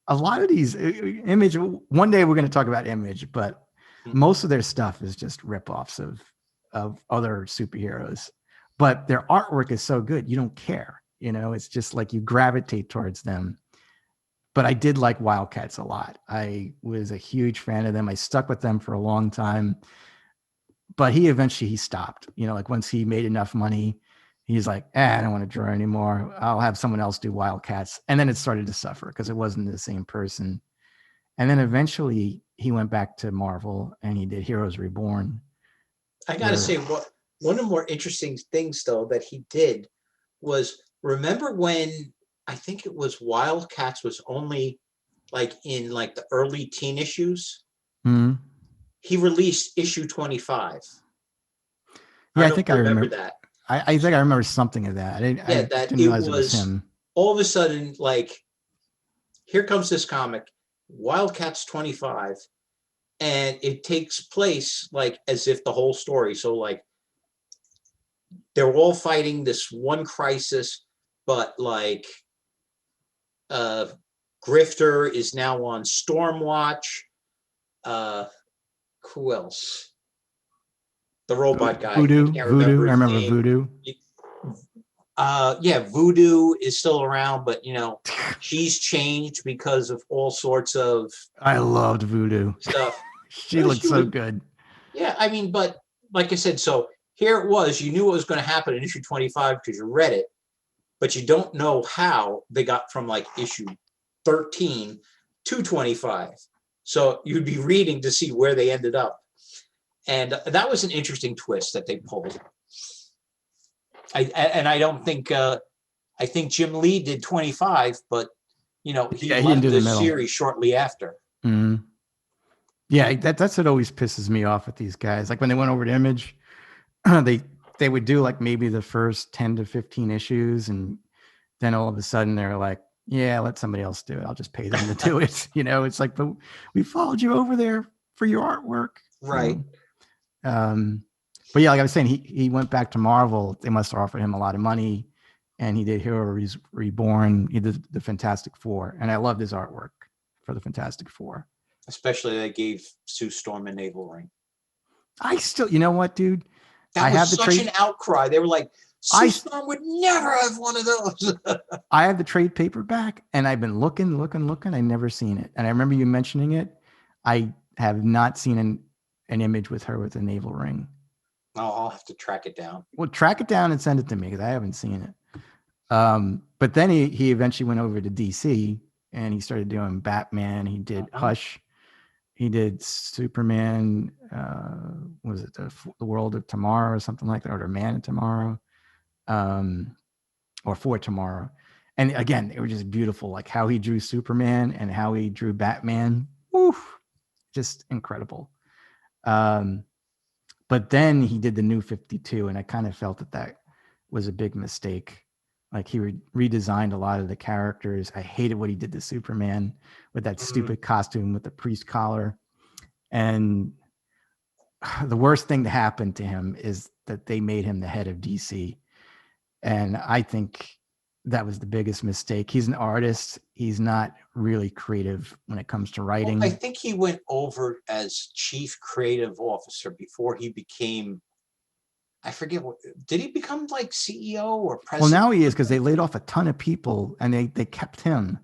S1: A lot of these Image. One day we're going to talk about Image, but most of their stuff is just ripoffs of other superheroes. But their artwork is so good, you don't care. It's just like you gravitate towards them. But I did like Wildcats a lot. I was a huge fan of them. I stuck with them for a long time. But he eventually stopped. Like once he made enough money, he's like, I don't want to draw anymore. I'll have someone else do Wildcats. And then it started to suffer because it wasn't the same person. And then eventually he went back to Marvel and he did Heroes Reborn.
S2: I got to say, one of the more interesting things, though, that he did was, remember when I think it was Wildcats was only like in like the early teen issues?
S1: Mm-hmm.
S2: He released issue 25.
S1: Yeah, I think I remember
S2: that.
S1: I think I remember something of that. I didn't realize it was him.
S2: All of a sudden, like, here comes this comic, Wildcats 25, and it takes place like as if the whole story. So like they're all fighting this one crisis, but like Grifter is now on Stormwatch. Who else? The robot guy.
S1: Voodoo. I remember Voodoo.
S2: Yeah, Voodoo is still around, but she's changed because of all sorts of.
S1: I loved Voodoo
S2: stuff.
S1: She looked so good.
S2: Yeah, I mean, but like I said, so here it was. You knew what was going to happen in issue 25 because you read it, but you don't know how they got from like issue 13 to 25. So you'd be reading to see where they ended up. And that was an interesting twist that they pulled. I don't think, I think Jim Lee did 25, but, he left the series shortly after.
S1: Mm-hmm. Yeah, that's what always pisses me off with these guys. Like when they went over to Image, they would do like maybe the first 10 to 15 issues, and then all of a sudden they're like, yeah, let somebody else do it. I'll just pay them to do it. It's like, but we followed you over there for your artwork.
S2: Right.
S1: But yeah, like I was saying, he went back to Marvel. They must have offered him a lot of money, and he did Heroes Reborn. He did the Fantastic Four, and I loved his artwork for the Fantastic Four.
S2: Especially they gave Sue Storm a navel ring.
S1: I still, you know what, dude?
S2: That was such an outcry. They were like, Sue Storm would never have one of those.
S1: I have the trade paperback, and I've been looking. I never seen it. And I remember you mentioning it. I have not seen an Image with her with a navel ring.
S2: I'll have to track it down.
S1: Well, track it down and send it to me because I haven't seen it. But then he eventually went over to DC and he started doing Batman. He did Hush. He did Superman. Was it the World of Tomorrow or something like that, or the Man of Tomorrow, or For Tomorrow? And again, it was just beautiful, like how he drew Superman and how he drew Batman. Woof, just incredible. But then he did the New 52, and I kind of felt that was a big mistake. Like he redesigned a lot of the characters. I hated what he did to Superman with that stupid costume with the priest collar. And the worst thing to happen to him is that they made him the head of DC. And I think that was the biggest mistake. He's an artist. He's not really creative when it comes to writing.
S2: Well, I think he went over as chief creative officer before he became, I forget what, did he become like CEO or president?
S1: Well, now he is, because they laid off a ton of people and they kept him.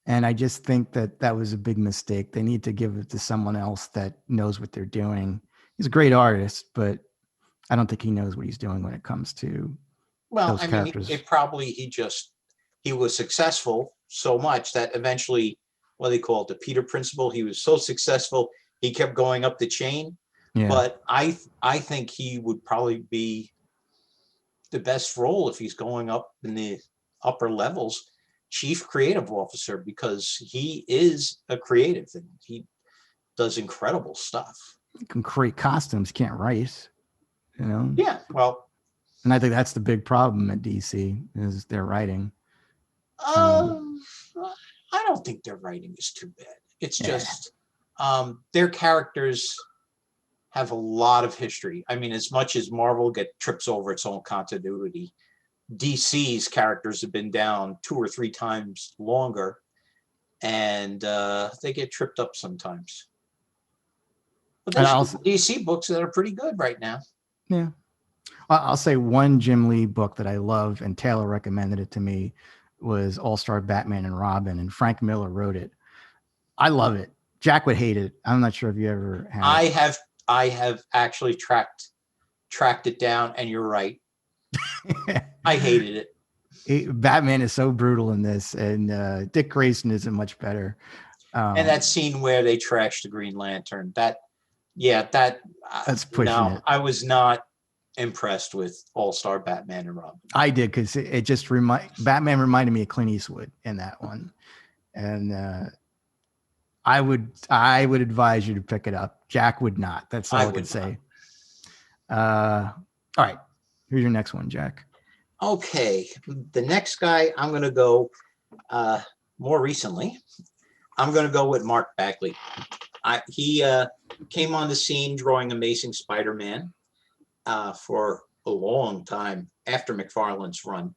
S1: And I just think that was a big mistake. They need to give it to someone else that knows what they're doing. He's a great artist, but I don't think he knows what he's doing when it comes to those characters.
S2: He was successful so much that eventually, what they call it, the Peter principle, he was so successful, he kept going up the chain. Yeah. But I think he would probably be the best role if he's going up in the upper levels, chief creative officer, because he is a creative and he does incredible stuff.
S1: You can create costumes, can't write, you know?
S2: Yeah, well.
S1: And I think that's the big problem at DC is their writing.
S2: I don't think their writing is too bad. It's just their characters have a lot of history. I mean, as much as Marvel trips over its own continuity, DC's characters have been down 2 or 3 times longer, and they get tripped up sometimes. But there's DC books that are pretty good right now.
S1: Yeah. I'll say one Jim Lee book that I love, and Taylor recommended it to me, was All-Star Batman and Robin, and Frank Miller wrote it. I love it. Jack would hate it. I'm not sure if you ever have.
S2: I have actually tracked it down, and you're right. I hated it.
S1: Batman is so brutal in this, and Dick Grayson isn't much better.
S2: And that scene where they trashed the Green Lantern, that's pushing it. I was not impressed with All-Star Batman and Robin.
S1: I did, because it just Batman reminded me of Clint Eastwood in that one, and I would advise you to pick it up. Jack would not. That's all I could say. All right, here's your next one, Jack.
S2: Okay, the next guy I'm going to go more recently. I'm going to go with Mark Bagley. He came on the scene drawing Amazing Spider-Man for a long time after McFarlane's run.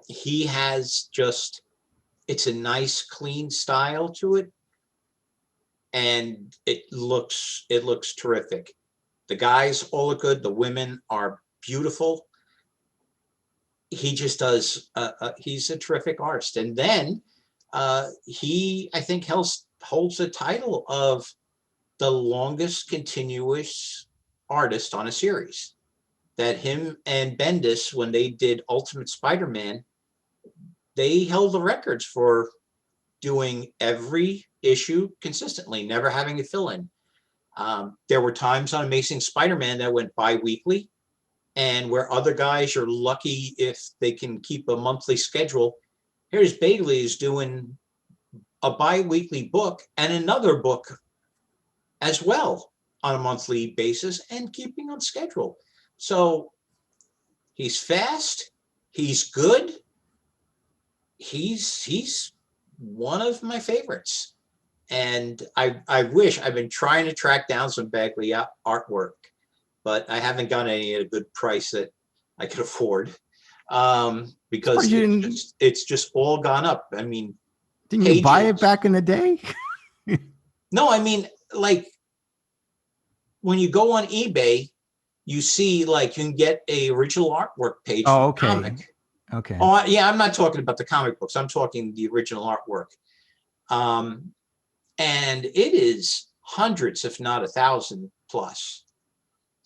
S2: He has just, it's a nice, clean style to it, and it looks terrific. The guys all look good. The women are beautiful. He just does. He's a terrific artist. And then he, I think, holds the title of the longest continuous artist on a series. That him and Bendis, when they did Ultimate Spider-Man, they held the records for doing every issue consistently, never having a fill-in. There were times on Amazing Spider-Man that went bi-weekly, and where other guys are lucky if they can keep a monthly schedule. Here's Bagley is doing a bi-weekly book and another book as well on a monthly basis and keeping on schedule. So he's fast, he's good, he's one of my favorites. And I wish, I've been trying to track down some Bagley artwork, but I haven't got any at a good price that I could afford, because it's just all gone up. I mean,
S1: didn't you buy it back in the day?
S2: No, I mean, like when you go on eBay, you see like you can get a original artwork page.
S1: Oh, okay.
S2: Comic.
S1: Okay.
S2: Oh, yeah, I'm not talking about the comic books. I'm talking the original artwork. And it is hundreds, if not 1,000 plus.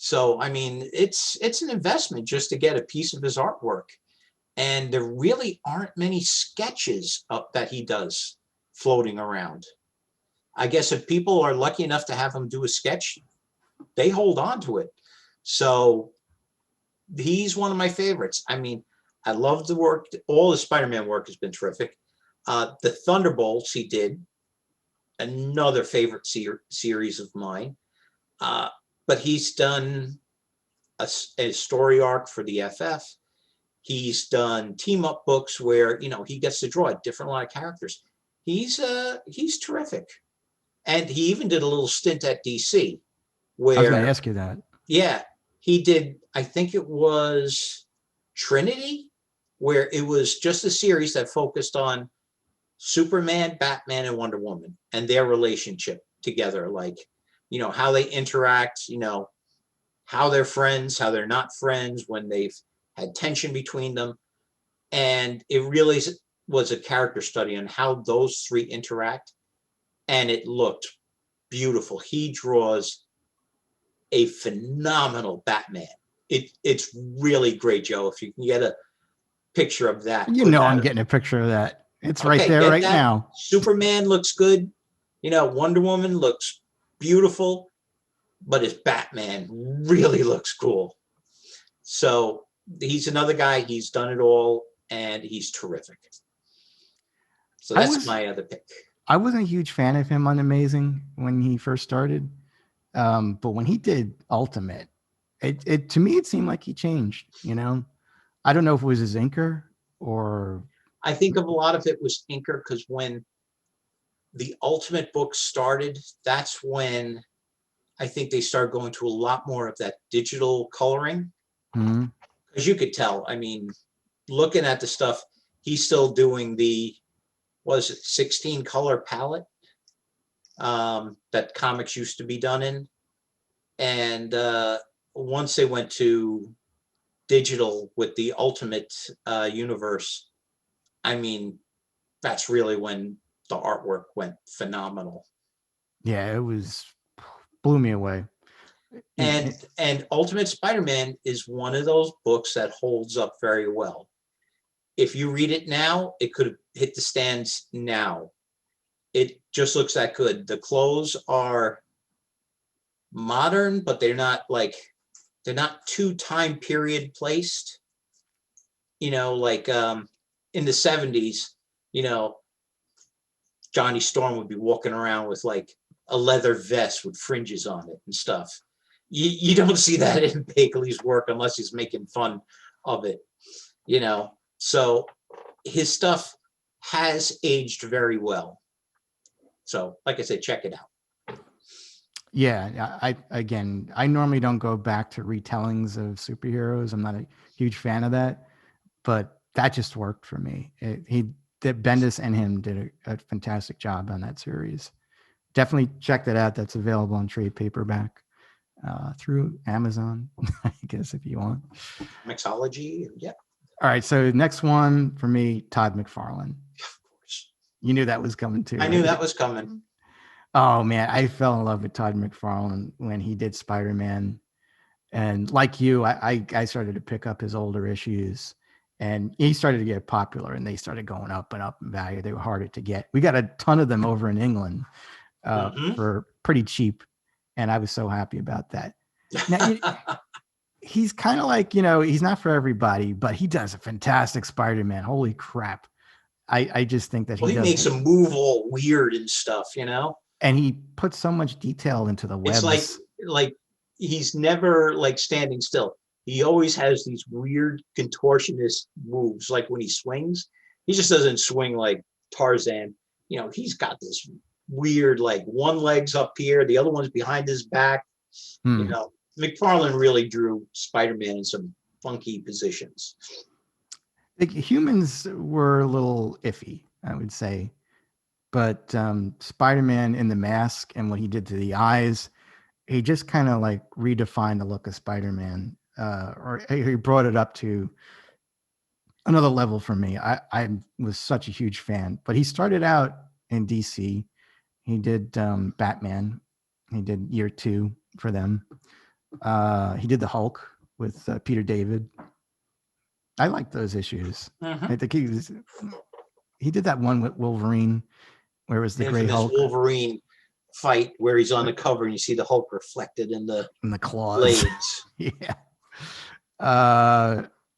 S2: So, I mean, it's an investment just to get a piece of his artwork. And there really aren't many sketches that he does floating around. I guess if people are lucky enough to have him do a sketch, they hold on to it. So he's one of my favorites. I mean, I love the work. All the Spider-Man work has been terrific. The Thunderbolts he did, another favorite series of mine. But he's done a story arc for the FF. He's done team up books where, he gets to draw a different line of characters. He's terrific. And he even did a little stint at DC where
S1: I was going to ask you that.
S2: Yeah, he did. I think it was Trinity, where it was just a series that focused on Superman, Batman, and Wonder Woman and their relationship together, like, how they interact, how they're friends, how they're not friends, when they've had tension between them. And it really was a character study on how those three interact. And it looked beautiful. He draws a phenomenal Batman. It's really great, Joe. If you can get a picture of that.
S1: I'm getting a picture of that. It's right there right now.
S2: Superman looks good. Wonder Woman looks beautiful, but his Batman really looks cool. So he's another guy. He's done it all, and he's terrific. So that's my other pick.
S1: I wasn't a huge fan of him on Amazing when he first started. But when he did Ultimate, it to me, it seemed like he changed, I don't know if it was his inker or.
S2: I think a lot of it was inker, because when the Ultimate book started, that's when I think they started going to a lot more of that digital coloring.
S1: Mm-hmm.
S2: As you could tell, I mean, looking at the stuff, he's still doing the, 16 color palette that comics used to be done in. And once they went to digital with the Ultimate universe, I mean, that's really when the artwork went phenomenal.
S1: Yeah, blew me away.
S2: And Ultimate Spider-Man is one of those books that holds up very well. If you read it now, it could have hit the stands now. It just looks that good. The clothes are modern, but they're not too time period placed. Like in the 70s, Johnny Storm would be walking around with like a leather vest with fringes on it and stuff. You don't see that in Bakley's work unless he's making fun of it, So his stuff has aged very well. So, like I said, check it out.
S1: Yeah, I normally don't go back to retellings of superheroes. I'm not a huge fan of that, but that just worked for me. Bendis and him did a fantastic job on that series. Definitely check that out. That's available on trade paperback through Amazon, I guess, if you want.
S2: Mixology, yeah.
S1: All right, so next one for me, Todd McFarlane.
S2: Of course.
S1: You knew that was coming too.
S2: I knew that was coming.
S1: Oh man, I fell in love with Todd McFarlane when he did Spider-Man, and like you, I started to pick up his older issues, and he started to get popular, and they started going up and up in value. They were harder to get. We got a ton of them over in England for pretty cheap, and I was so happy about that. Now, he's kind of like, he's not for everybody, but he does a fantastic Spider-Man. Holy crap. I just think that
S2: he makes him move all weird and stuff,
S1: And he puts so much detail into the webs.
S2: It's like he's never like standing still. He always has these weird contortionist moves. Like when he swings, he just doesn't swing like Tarzan. He's got this weird, like one leg's up here, the other one's behind his back. McFarlane really drew Spider-Man in some funky positions.
S1: The humans were a little iffy, I would say. But Spider-Man in the mask and what he did to the eyes, he just kind of like redefined the look of Spider-Man, or he brought it up to another level for me. I was such a huge fan. But he started out in DC. He did Batman. He did year 2 for them. He did the Hulk with Peter David. I like those issues. I think he did that one with Wolverine, where it was the Gray Hulk.
S2: Wolverine fight where he's on the cover and you see the Hulk reflected in the
S1: claws.
S2: Blades.
S1: Yeah.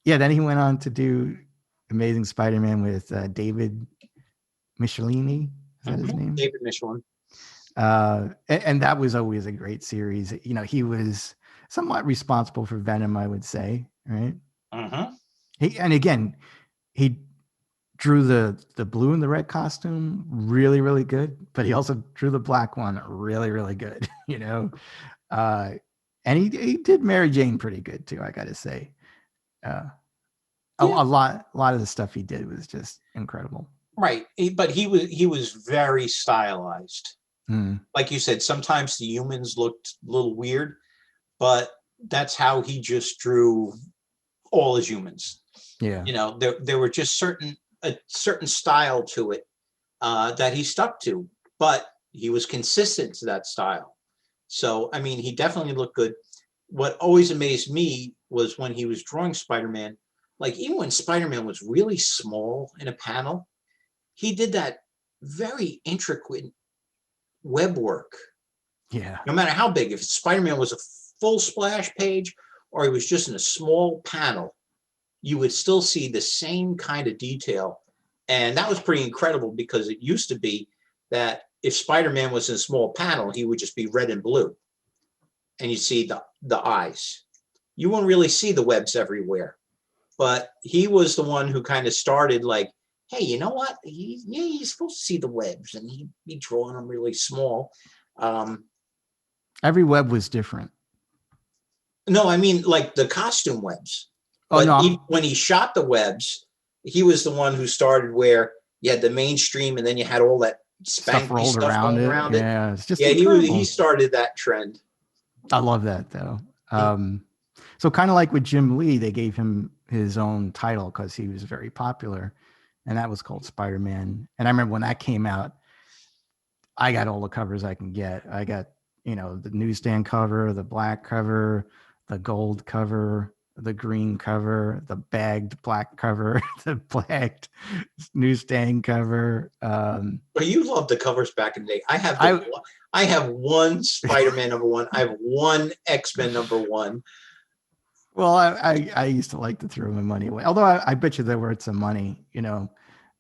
S1: Then he went on to do Amazing Spider-Man with David Michelini. Is that his name?
S2: David Michelin.
S1: And that was always a great series. You know, he was somewhat responsible for Venom, I would say, right? He drew the blue and the red costume really, really good, but he also drew the black one really, really good, you know? And he did Mary Jane pretty good too, I gotta say. A lot of the stuff he did was just incredible.
S2: Right. But he was very stylized. Like you said, sometimes the humans looked a little weird, but that's how he just drew all his humans.
S1: Yeah.
S2: You know, there were just a certain style to it that he stuck to, but he was consistent to that style. So, I mean, he definitely looked good. What always amazed me was when he was drawing Spider-Man, like even when Spider-Man was really small in a panel, he did that very intricate web work.
S1: Yeah.
S2: No matter how big, if Spider-Man was a full splash page or he was just in a small panel, you would still see the same kind of detail. And that was pretty incredible because it used to be that if Spider-Man was in a small panel, he would just be red and blue. And you'd see the eyes. You wouldn't really see the webs everywhere. But he was the one who kind of started like, hey, you know what? He's supposed to see the webs, and he'd be drawing them really small.
S1: Every web was different.
S2: No, I mean like the costume webs.
S1: Oh, no.
S2: When he shot the webs, he was the one who started where you had the mainstream and then you had all that
S1: stuff rolled around it. Yeah, it's just
S2: he started that trend.
S1: I love that though. So kind of like with Jim Lee, they gave him his own title because he was very popular, and that was called Spider-Man. And I remember when that came out, I got all the covers I can get. I got, you know, the newsstand cover, the black cover, the gold cover, the green cover, the bagged black cover, the black newsstand cover.
S2: But you loved the covers back in the day. I have one Spider-Man #1. I have one X-Men #1.
S1: Well, I used to like to throw my money away. Although I bet you they're worth some money, you know.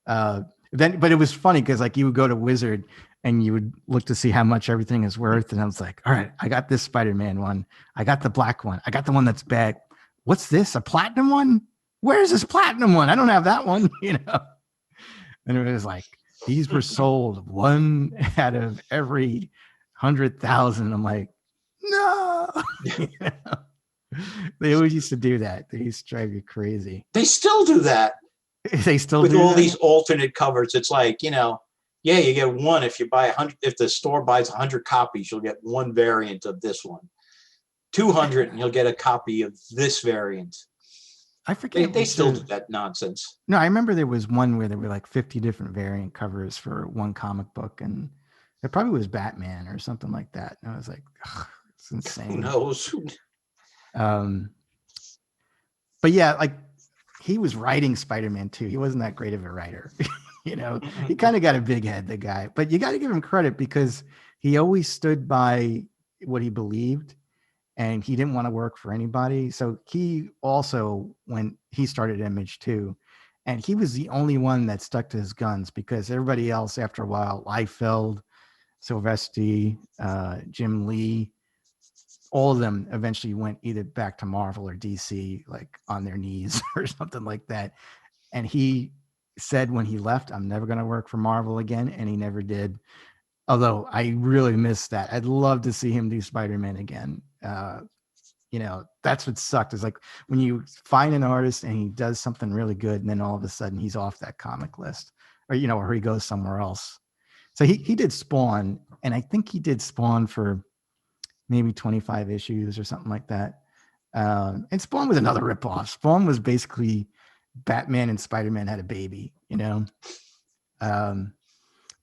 S1: But it was funny because like you would go to Wizard and you would look to see how much everything is worth. And I was like, all right, I got this Spider-Man one. I got the black one. I got the one that's bagged. What's this? A platinum one? Where's this platinum one? I don't have that one, you know. And it was like, these were sold one out of every 100,000. I'm like, no. You know? They always used to do that. They used to drive you crazy.
S2: They still do that.
S1: They still
S2: with
S1: do
S2: all
S1: that?
S2: These alternate covers. It's like, you know, yeah, you get one if you buy 100. If the store buys 100 copies, you'll get one variant of this one. 200, and you'll get a copy of this variant.
S1: I forget.
S2: They still do that nonsense.
S1: No, I remember there was one where there were like 50 different variant covers for one comic book, and it probably was Batman or something like that. And I was like, it's insane.
S2: Who knows?
S1: But yeah, like he was writing Spider-Man too. He wasn't that great of a writer. You know, he kind of got a big head, the guy, but you got to give him credit because he always stood by what he believed and he didn't want to work for anybody. So he also, when he started Image too, and he was the only one that stuck to his guns because everybody else after a while, Liefeld, Silvestri, Jim Lee, all of them eventually went either back to Marvel or DC, like on their knees or something like that. And he said when he left, I'm never going to work for Marvel again. And he never did. Although I really miss that. I'd love to see him do Spider-Man again. You know, that's what sucked is like when you find an artist and he does something really good and then all of a sudden he's off that comic list or, you know, or he goes somewhere else. So he did Spawn, and I think he did Spawn for maybe 25 issues or something like that. And Spawn was another ripoff. Spawn was basically Batman and Spider-Man had a baby, you know?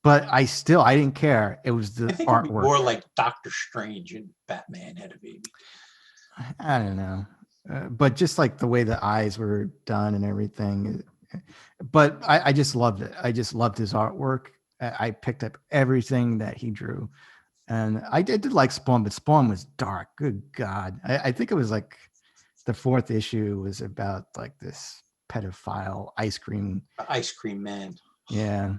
S1: But I didn't care. It was the artwork.
S2: More like Doctor Strange and Batman had a baby.
S1: I don't know, but just like the way the eyes were done and everything. But I just loved it. I just loved his artwork. I picked up everything that he drew, and I did like Spawn, but Spawn was dark. Good God, I think it was like the fourth issue was about like this pedophile ice cream.
S2: Ice Cream Man.
S1: Yeah.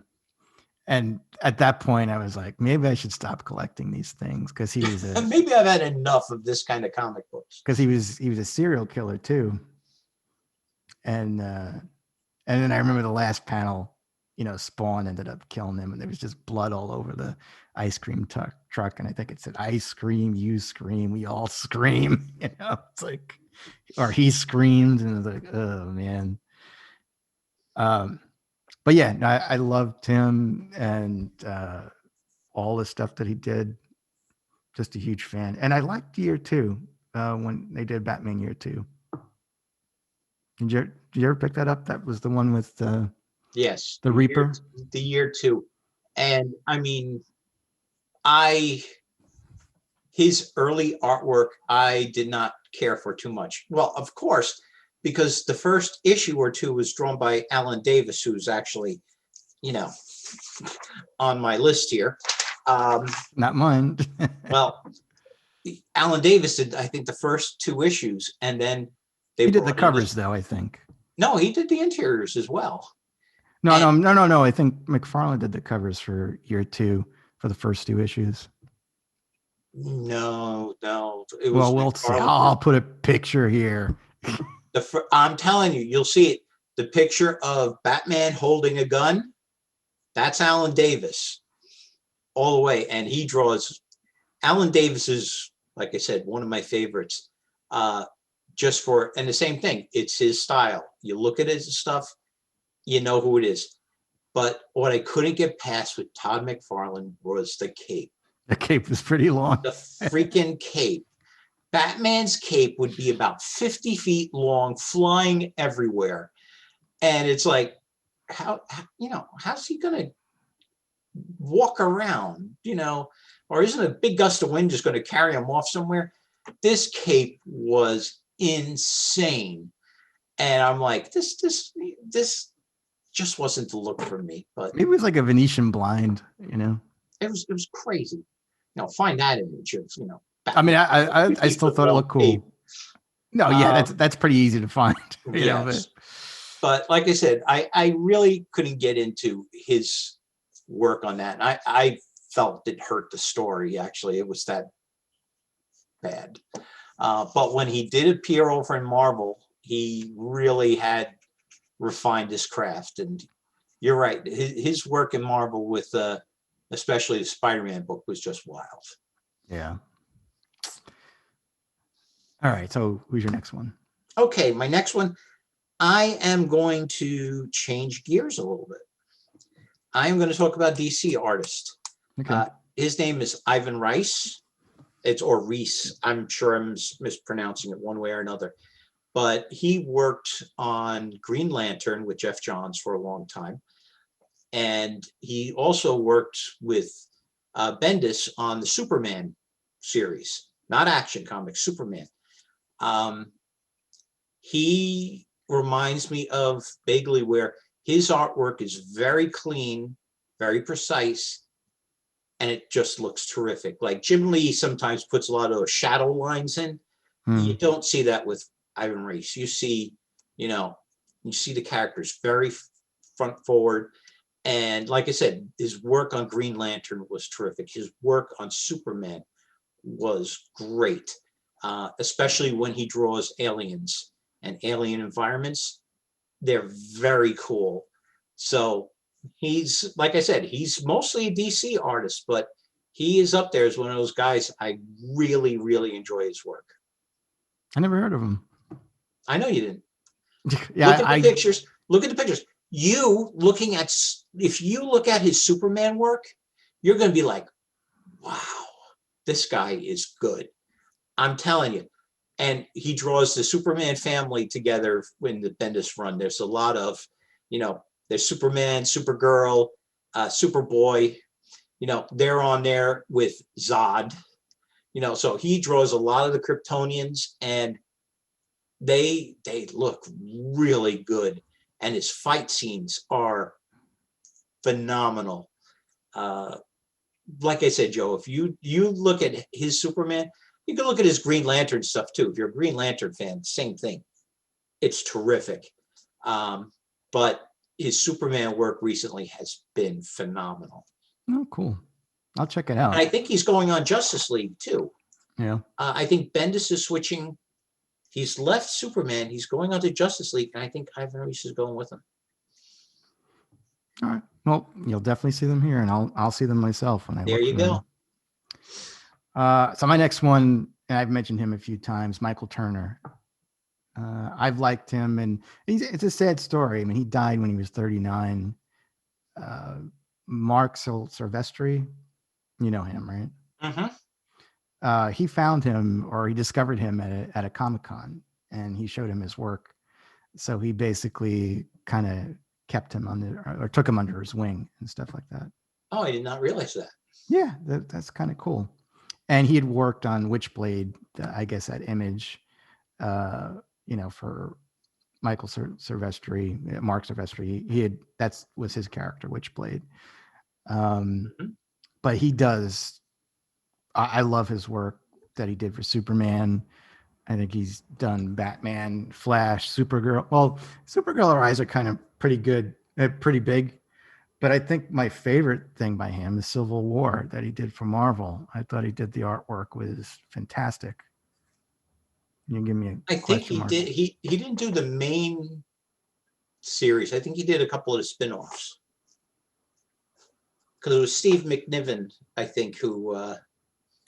S1: And at that point, I was like, maybe I should stop collecting these things because he was a
S2: Maybe I've had enough of this kind of comic books.
S1: because he was a serial killer too. And then I remember the last panel, Spawn ended up killing him, and there was just blood all over the ice cream truck. And I think it said, "Ice cream, you scream, we all scream." It's like, or he screamed, and it's like, oh man. But yeah, no, I loved him and all the stuff that he did. Just a huge fan, and I liked Year Two when they did Batman Year Two. Did you ever pick that up? That was the one with
S2: yes,
S1: the Reaper.
S2: The Year Two, and I mean, his early artwork I did not care for too much. Well, of course, because the first issue or two was drawn by Alan Davis, who's actually, on my list here.
S1: Not mine.
S2: Well, Alan Davis did, I think, the first two issues, and then
S1: he did the covers, though. I think.
S2: No, he did the interiors as well.
S1: No. I think McFarlane did the covers for Year Two for the first two issues.
S2: No. It was
S1: well, we'll see. I'll put a picture here.
S2: I'm telling you, you'll see it. The picture of Batman holding a gun, that's Alan Davis all the way. And he draws. Alan Davis is, like I said, one of my favorites. And the same thing, it's his style. You look at his stuff, you know who it is. But what I couldn't get past with Todd McFarlane was the cape.
S1: The cape was pretty long.
S2: The freaking cape. Batman's cape would be about 50 feet long, flying everywhere. And it's like, how's he going to walk around, or isn't a big gust of wind just going to carry him off somewhere? This cape was insane. And I'm like, this just wasn't the look for me. But
S1: it was like a Venetian blind,
S2: It was crazy. Find that image of,
S1: I mean, I still thought it looked cool. Cape. No, yeah, that's pretty easy to find.
S2: Yes. But like I said, I really couldn't get into his work on that. And I felt it hurt the story. Actually, it was that bad. But when he did appear over in Marvel, he really had refined his craft. And you're right, his work in Marvel with especially the Spider-Man book was just wild.
S1: Yeah. All right. So who's your next one?
S2: Okay, my next one, I am going to change gears a little bit. I am going to talk about DC artist.
S1: Okay.
S2: His name is Ivan Reis. Or Reese. I'm sure I'm mispronouncing it one way or another. But he worked on Green Lantern with Jeff Johns for a long time. And he also worked with Bendis on the Superman series, not Action Comics, Superman. He reminds me of Bagley, where his artwork is very clean, very precise, and it just looks terrific. Like Jim Lee sometimes puts a lot of those shadow lines in. You don't see that with Ivan Reis. You see, the characters very front forward. And like I said, his work on Green Lantern was terrific. His work on Superman was great, especially when he draws aliens and alien environments. They're very cool. So he's, like I said, he's mostly a DC artist, but he is up there as one of those guys. I really, really enjoy his work.
S1: I never heard of him.
S2: I know you didn't.
S1: Yeah,
S2: Look at the pictures. Look at the pictures. If you look at his Superman work, you're going to be like, wow, this guy is good. I'm telling you. And he draws the Superman family together in the Bendis run. There's a lot of, there's Superman, Supergirl, Superboy, they're on there with Zod, You know, so he draws a lot of the Kryptonians, and they look really good, and his fight scenes are phenomenal. Like I said, Joe, if you look at his Superman, you can look at his Green Lantern stuff too. If you're a Green Lantern fan, same thing. It's terrific. But his Superman work recently has been phenomenal.
S1: Oh, cool. I'll check it out.
S2: And I think he's going on Justice League too.
S1: Yeah.
S2: I think Bendis is switching. He's left Superman. He's going on to Justice League, and I think Ivan Reis is going with him.
S1: All right. Well, you'll definitely see them here, and I'll see them myself when I.
S2: There
S1: look
S2: you
S1: for
S2: go.
S1: them. So my next one, and I've mentioned him a few times, Michael Turner. I've liked him, and it's a sad story. I mean, he died when he was 39. Mark Silvestri, you know him, right?
S2: Mm-hmm.
S1: He found him, or he discovered him at a Comic-Con, and he showed him his work. So he basically kind of kept him or took him under his wing and stuff like that.
S2: Oh, I did not realize that.
S1: Yeah, that's kind of cool. And he had worked on Witchblade, I guess, at Image, for Michael Silvestri, Mark Silvestri. That was his character, Witchblade. But he does. I love his work that he did for Superman. I think he's done Batman, Flash, Supergirl. Well, Supergirl eyes are kind of pretty good, pretty big. But I think my favorite thing by him is Civil War that he did for Marvel. I thought he did the artwork was fantastic. You give me a
S2: I think he did. He didn't do the main series. I think he did a couple of the spin-offs. Because it was Steve McNiven, I think, who.
S1: I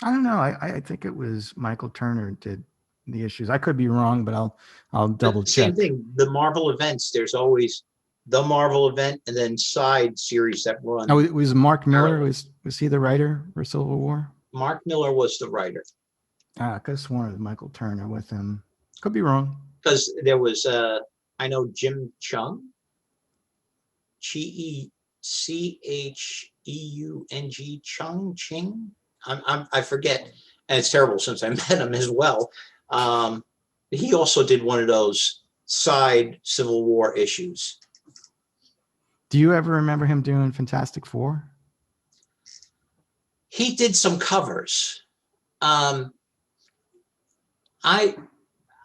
S1: don't know. I think it was Michael Turner did the issues. I could be wrong, but I'll double check.
S2: Same thing. The Marvel events. There's always the Marvel event and then side series that run.
S1: Oh, it was Mark Miller. Was he the writer for Civil War?
S2: Mark Miller was the writer.
S1: I could have sworn it was Michael Turner with him. Could be wrong.
S2: Because there was, I know Jim Chung, Ching, Ching. I forget, and it's terrible since I met him as well. He also did one of those side Civil War issues.
S1: Do you ever remember him doing Fantastic Four?
S2: He did some covers. I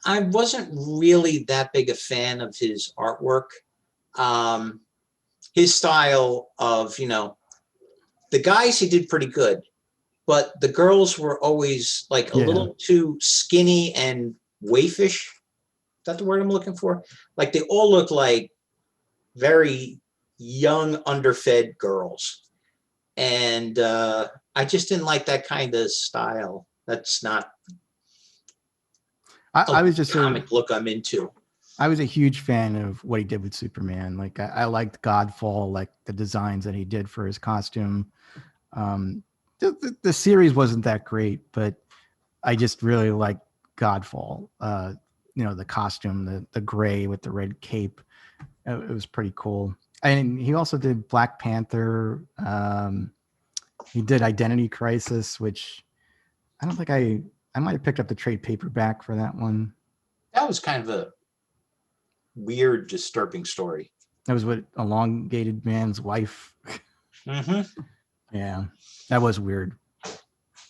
S2: wasn't really that big a fan of his artwork. His style of, the guys he did pretty good, but the girls were always like a little too skinny and waifish. Is that the word I'm looking for? Like they all look like very young, underfed girls. And I just didn't like that kind of style. That's not
S1: I was just
S2: a comic look I'm into.
S1: I was a huge fan of what he did with Superman. Like I liked Godfall, like the designs that he did for his costume. The series wasn't that great, but I just really liked Godfall. The costume, the gray with the red cape. It was pretty cool. And he also did Black Panther. He did Identity Crisis, which I don't think I might have picked up the trade paperback for that one.
S2: That was kind of a weird, disturbing story.
S1: That was what Elongated Man's wife.
S2: Mm-hmm.
S1: Yeah, that was weird.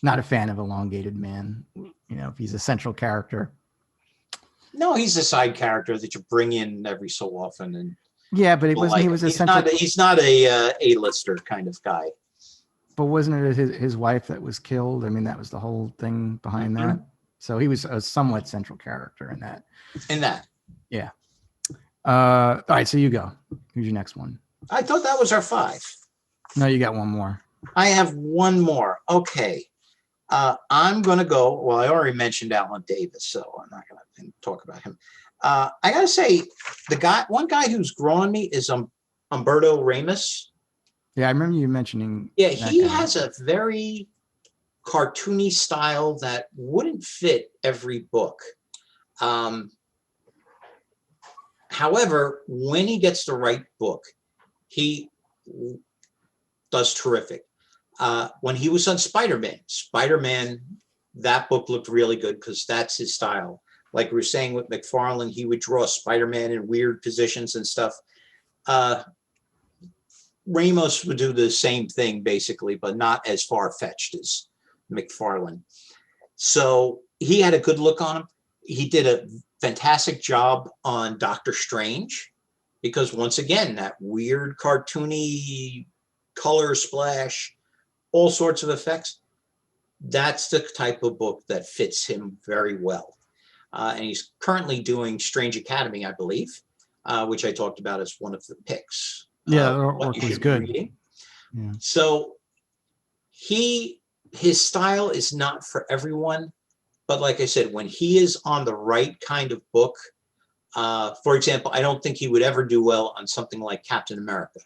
S1: Not a fan of Elongated Man. If he's a central character.
S2: No, he's a side character that you bring in every so often, and
S1: yeah, but he was a central.
S2: He's not a A-lister kind of guy.
S1: But wasn't it his wife that was killed? I mean, that was the whole thing behind that. So he was a somewhat central character in that. Yeah. All right, so you go. Who's your next one?
S2: I thought that was our 5.
S1: No, you got one more.
S2: I have one more. Okay. I'm going to go. Well, I already mentioned Alan Davis, so I'm not going to talk about him. I got to say, one guy who's grown on me is Humberto Ramos.
S1: Yeah, I remember you mentioning.
S2: Yeah, he has a very cartoony style that wouldn't fit every book. However, when he gets the right book, he does terrific. When he was on Spider-Man that book looked really good because that's his style. Like we were saying with McFarlane, he would draw Spider-Man in weird positions and stuff. Ramos would do the same thing basically, but not as far-fetched as McFarlane. So he had a good look on him. He did a fantastic job on Doctor Strange because once again, that weird cartoony color splash, all sorts of effects. That's the type of book that fits him very well. And he's currently doing Strange Academy, I believe, which I talked about as one of the picks.
S1: Yeah,
S2: what you
S1: was
S2: should
S1: good.
S2: be reading.
S1: Yeah.
S2: So his style is not for everyone, but like I said, when he is on the right kind of book, for example, I don't think he would ever do well on something like Captain America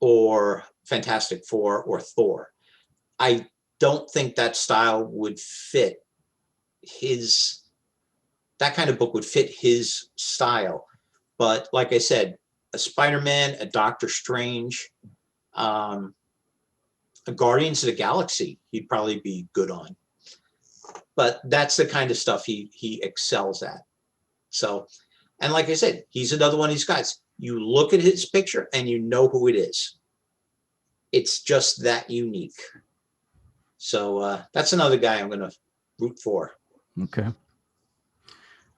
S2: or Fantastic Four or Thor. I don't think that style would fit that kind of book would fit his style. But like I said, a Spider-Man, a Doctor Strange, a Guardians of the Galaxy, he'd probably be good on. But that's the kind of stuff he excels at. So, and like I said, he's another one of these guys. You look at his picture and you know who it is. It's just that unique. So that's another guy I'm going to root for.
S1: Okay.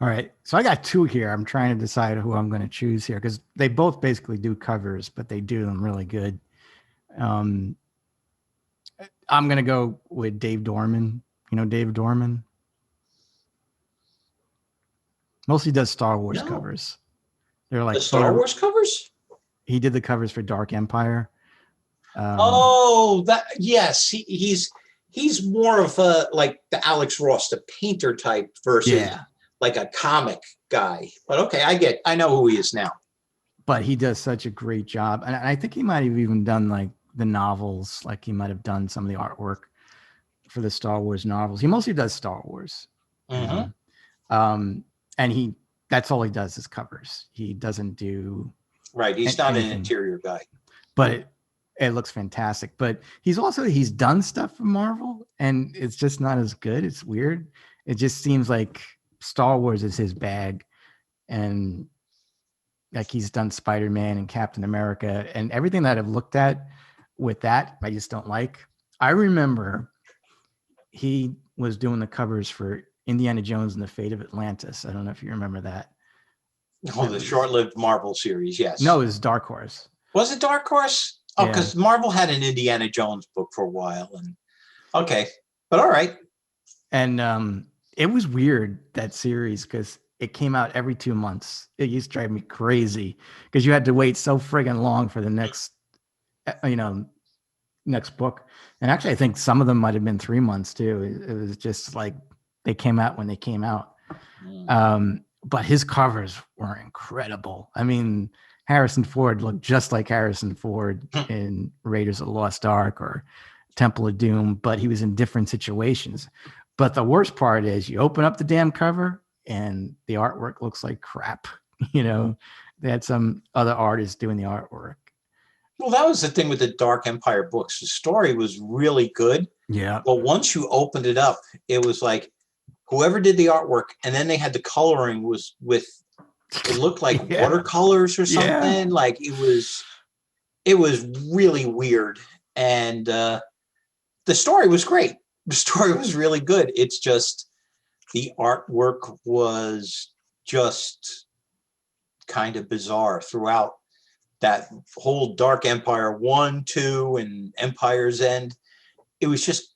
S1: All right. So I got two here. I'm trying to decide who I'm going to choose here because they both basically do covers, but they do them really good. I'm going to go with Dave Dorman. You know Dave Dorman? Mostly does Star Wars covers. They're like
S2: the Star Wars covers?
S1: He did the covers for Dark Empire.
S2: Yes. He's more of a like the Alex Ross, the painter type versus like a comic guy. But okay, I know who he is now.
S1: But he does such a great job. And I think he might have even done like the novels, like he might have done some of the artwork for the Star Wars novels. He mostly does Star Wars.
S2: Mm-hmm.
S1: And that's all he does is covers. He doesn't do
S2: he's not anything. An interior guy.
S1: But it looks fantastic. But he's done stuff for Marvel and it's just not as good. It's weird. It just seems like Star Wars is his bag. And like he's done Spider-Man and Captain America and everything that I've looked at with that, I just don't like. I remember he was doing the covers for Indiana Jones and the Fate of Atlantis. I don't know if you remember that.
S2: Oh, the short-lived Marvel series, yes.
S1: No, it was Dark Horse.
S2: Was it Dark Horse? Oh, because Marvel had an Indiana Jones book for a while. And okay, but all right. And
S1: it was weird, that series, because it came out every 2 months. It used to drive me crazy because you had to wait so friggin' long for the next book. And actually, I think some of them might have been 3 months too. It was just like they came out when they came out. But his covers were incredible. I mean, Harrison Ford looked just like Harrison Ford in Raiders of the Lost Ark or Temple of Doom, but he was in different situations. But the worst part is you open up the damn cover and the artwork looks like crap. They had some other artists doing the artwork.
S2: Well, that was the thing with the Dark Empire books. The story was really good.
S1: Yeah.
S2: But once you opened it up, it was like whoever did the artwork, and then they had the coloring it looked like watercolors or something. Yeah. Like it was really weird. And the story was great. The story was really good. It's just the artwork was just kind of bizarre throughout that whole Dark Empire 1, 2, and Empire's End. It was just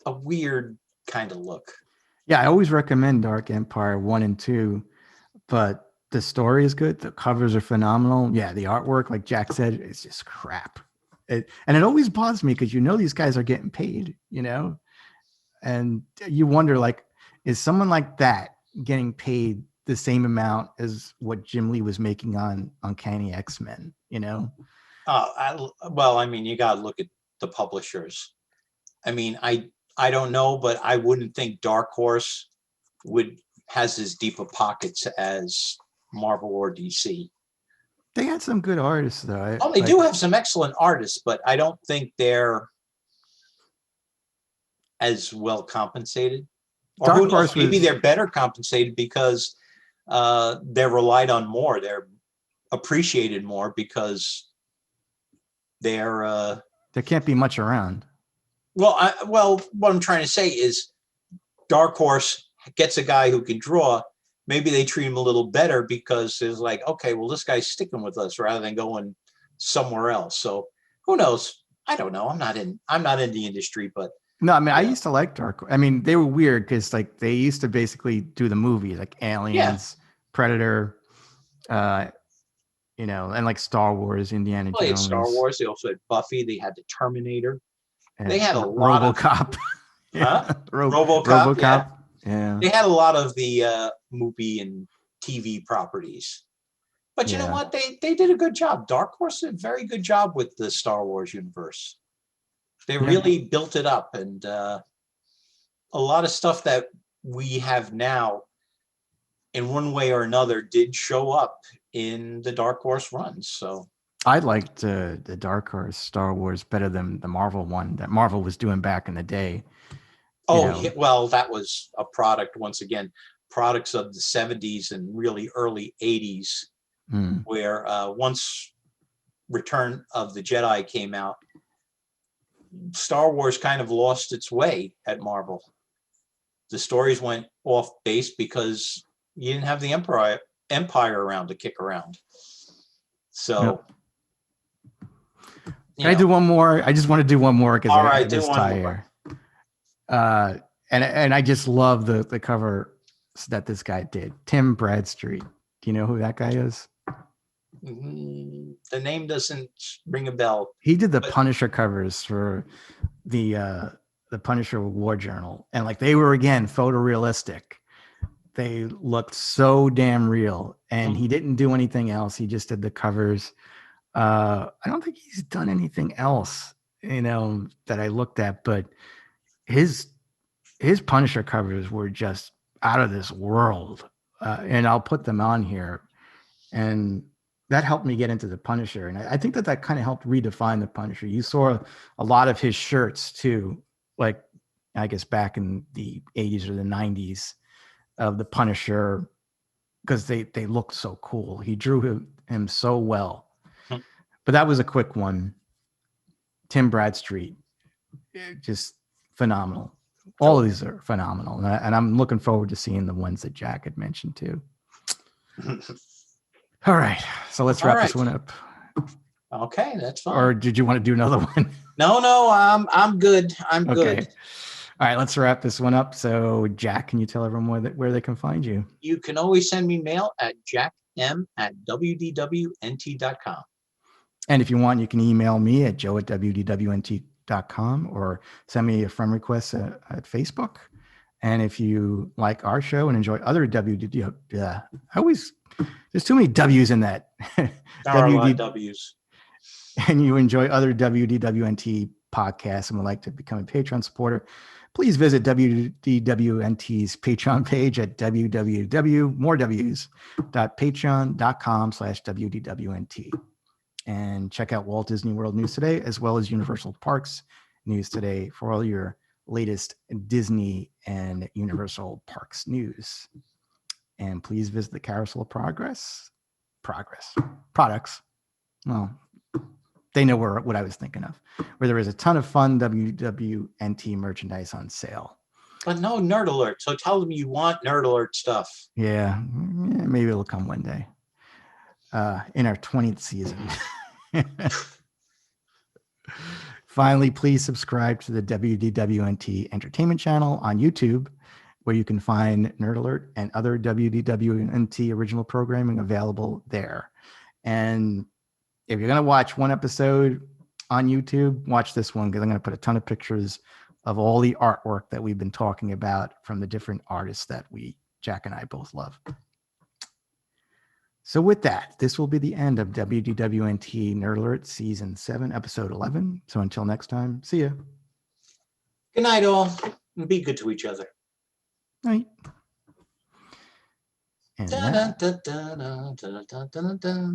S2: a weird kind of look.
S1: Yeah, I always recommend Dark Empire 1 and 2, but the story is good. The covers are phenomenal. Yeah, the artwork, like Jack said, it's just crap. And it always bothers me because these guys are getting paid, and you wonder, like, is someone like that getting paid the same amount as what Jim Lee was making on Uncanny X-Men,
S2: Well, I mean, you got to look at the publishers. I mean, I don't know, but I wouldn't think Dark Horse has as deep of pockets as Marvel or DC.
S1: They had some good artists, though.
S2: They do have some excellent artists, but I don't think they're as well compensated. Or
S1: Dark
S2: who knows,
S1: Horse
S2: maybe
S1: was-
S2: they're better compensated because they're relied on more. They're appreciated more because they're
S1: there can't be much around.
S2: well, what I'm trying to say is Dark Horse gets a guy who can draw. Maybe they treat him a little better because it's like, okay, well, this guy's sticking with us rather than going somewhere else. So who knows? I don't know. I'm not in the industry, but
S1: No, I mean, I
S2: yeah.
S1: used to like Dark. I mean, they were weird because like they used to basically do the movies like Aliens, Predator, you know, and like Star Wars, Indiana
S2: Well, they had
S1: Jones,
S2: Star Wars. They also had Buffy. They had the Terminator.
S1: and
S2: They had a lot of
S1: RoboCop.
S2: Huh? RoboCop.
S1: RoboCop.
S2: Yeah.
S1: Yeah.
S2: They had a lot of the movie and TV properties. But you know
S1: Yeah.
S2: what? They did a good job. Dark Horse did a very good job with the Star Wars universe. They
S1: Yeah.
S2: really built it up, and a lot of stuff that we have now, in one way or another, did show up in the Dark Horse runs. So
S1: I liked the Dark Horse Star Wars better than the Marvel one that Marvel was doing back in the day.
S2: yeah, well, that was a product, once again, products of the 70s and really early 80s, where once Return of the Jedi came out, Star Wars kind of lost its way at Marvel. The stories went off base because you didn't have the empire around to kick around. So,
S1: Can I do one more? I just want to do one more because
S2: All
S1: I
S2: right,
S1: just
S2: do one
S1: tie
S2: more.
S1: here. And I just love the cover that this guy did. Tim Bradstreet. Do you know who that guy is?
S2: The name doesn't ring a bell.
S1: He did the Punisher covers for the Punisher War Journal, and like they were again photorealistic. They looked so damn real, and he didn't do anything else. He just did the covers. I don't think he's done anything else, you know, that I looked at, but his Punisher covers were just out of this world. And I'll put them on here. And that helped me get into the Punisher. And I think that kind of helped redefine the Punisher. You saw a lot of his shirts too, like I guess back in the 80s or the 90s of the Punisher, because they looked so cool. He drew him so well. But that was a quick one. Tim Bradstreet, just phenomenal. All of these are phenomenal. And I'm looking forward to seeing the ones that Jack had mentioned too. All right. So let's wrap this one up.
S2: Okay, that's fine.
S1: Or did you want to do another one?
S2: No, I'm good. I'm good.
S1: All right, let's wrap this one up. So Jack, can you tell everyone where they can find you?
S2: You can always send me mail at jackm@wdwnt.com.
S1: And if you want, you can email me at joe@wdwnt.com or send me a friend request at Facebook. And if you like our show and enjoy other there's too many W's in that.
S2: There are a lot of W's.
S1: And you enjoy other WDWNT podcasts and would like to become a Patreon supporter, please visit WDWNT's Patreon page at www.patreon.com/WDWNT. And check out Walt Disney World News Today, as well as Universal Parks News Today for all your latest Disney and Universal Parks news. And please visit the Carousel of Products. Well, they know what I was thinking of, where there is a ton of fun WDWNT merchandise on sale.
S2: But no Nerd Alert. So tell them you want Nerd Alert stuff.
S1: Yeah, maybe it'll come one day. In our 20th season. Finally, please subscribe to the WDWNT Entertainment Channel on YouTube, where you can find Nerd Alert and other WDWNT original programming available there. And if you're going to watch one episode on YouTube, watch this one, because I'm going to put a ton of pictures of all the artwork that we've been talking about from the different artists that Jack and I both love. So with that, this will be the end of WDWNT Nerd Alert Season 7, Episode 11. So until next time, see ya.
S2: Good night, all. And be good to each other.
S1: Night. And
S2: Da, da, da, da, da, da, da, da, da.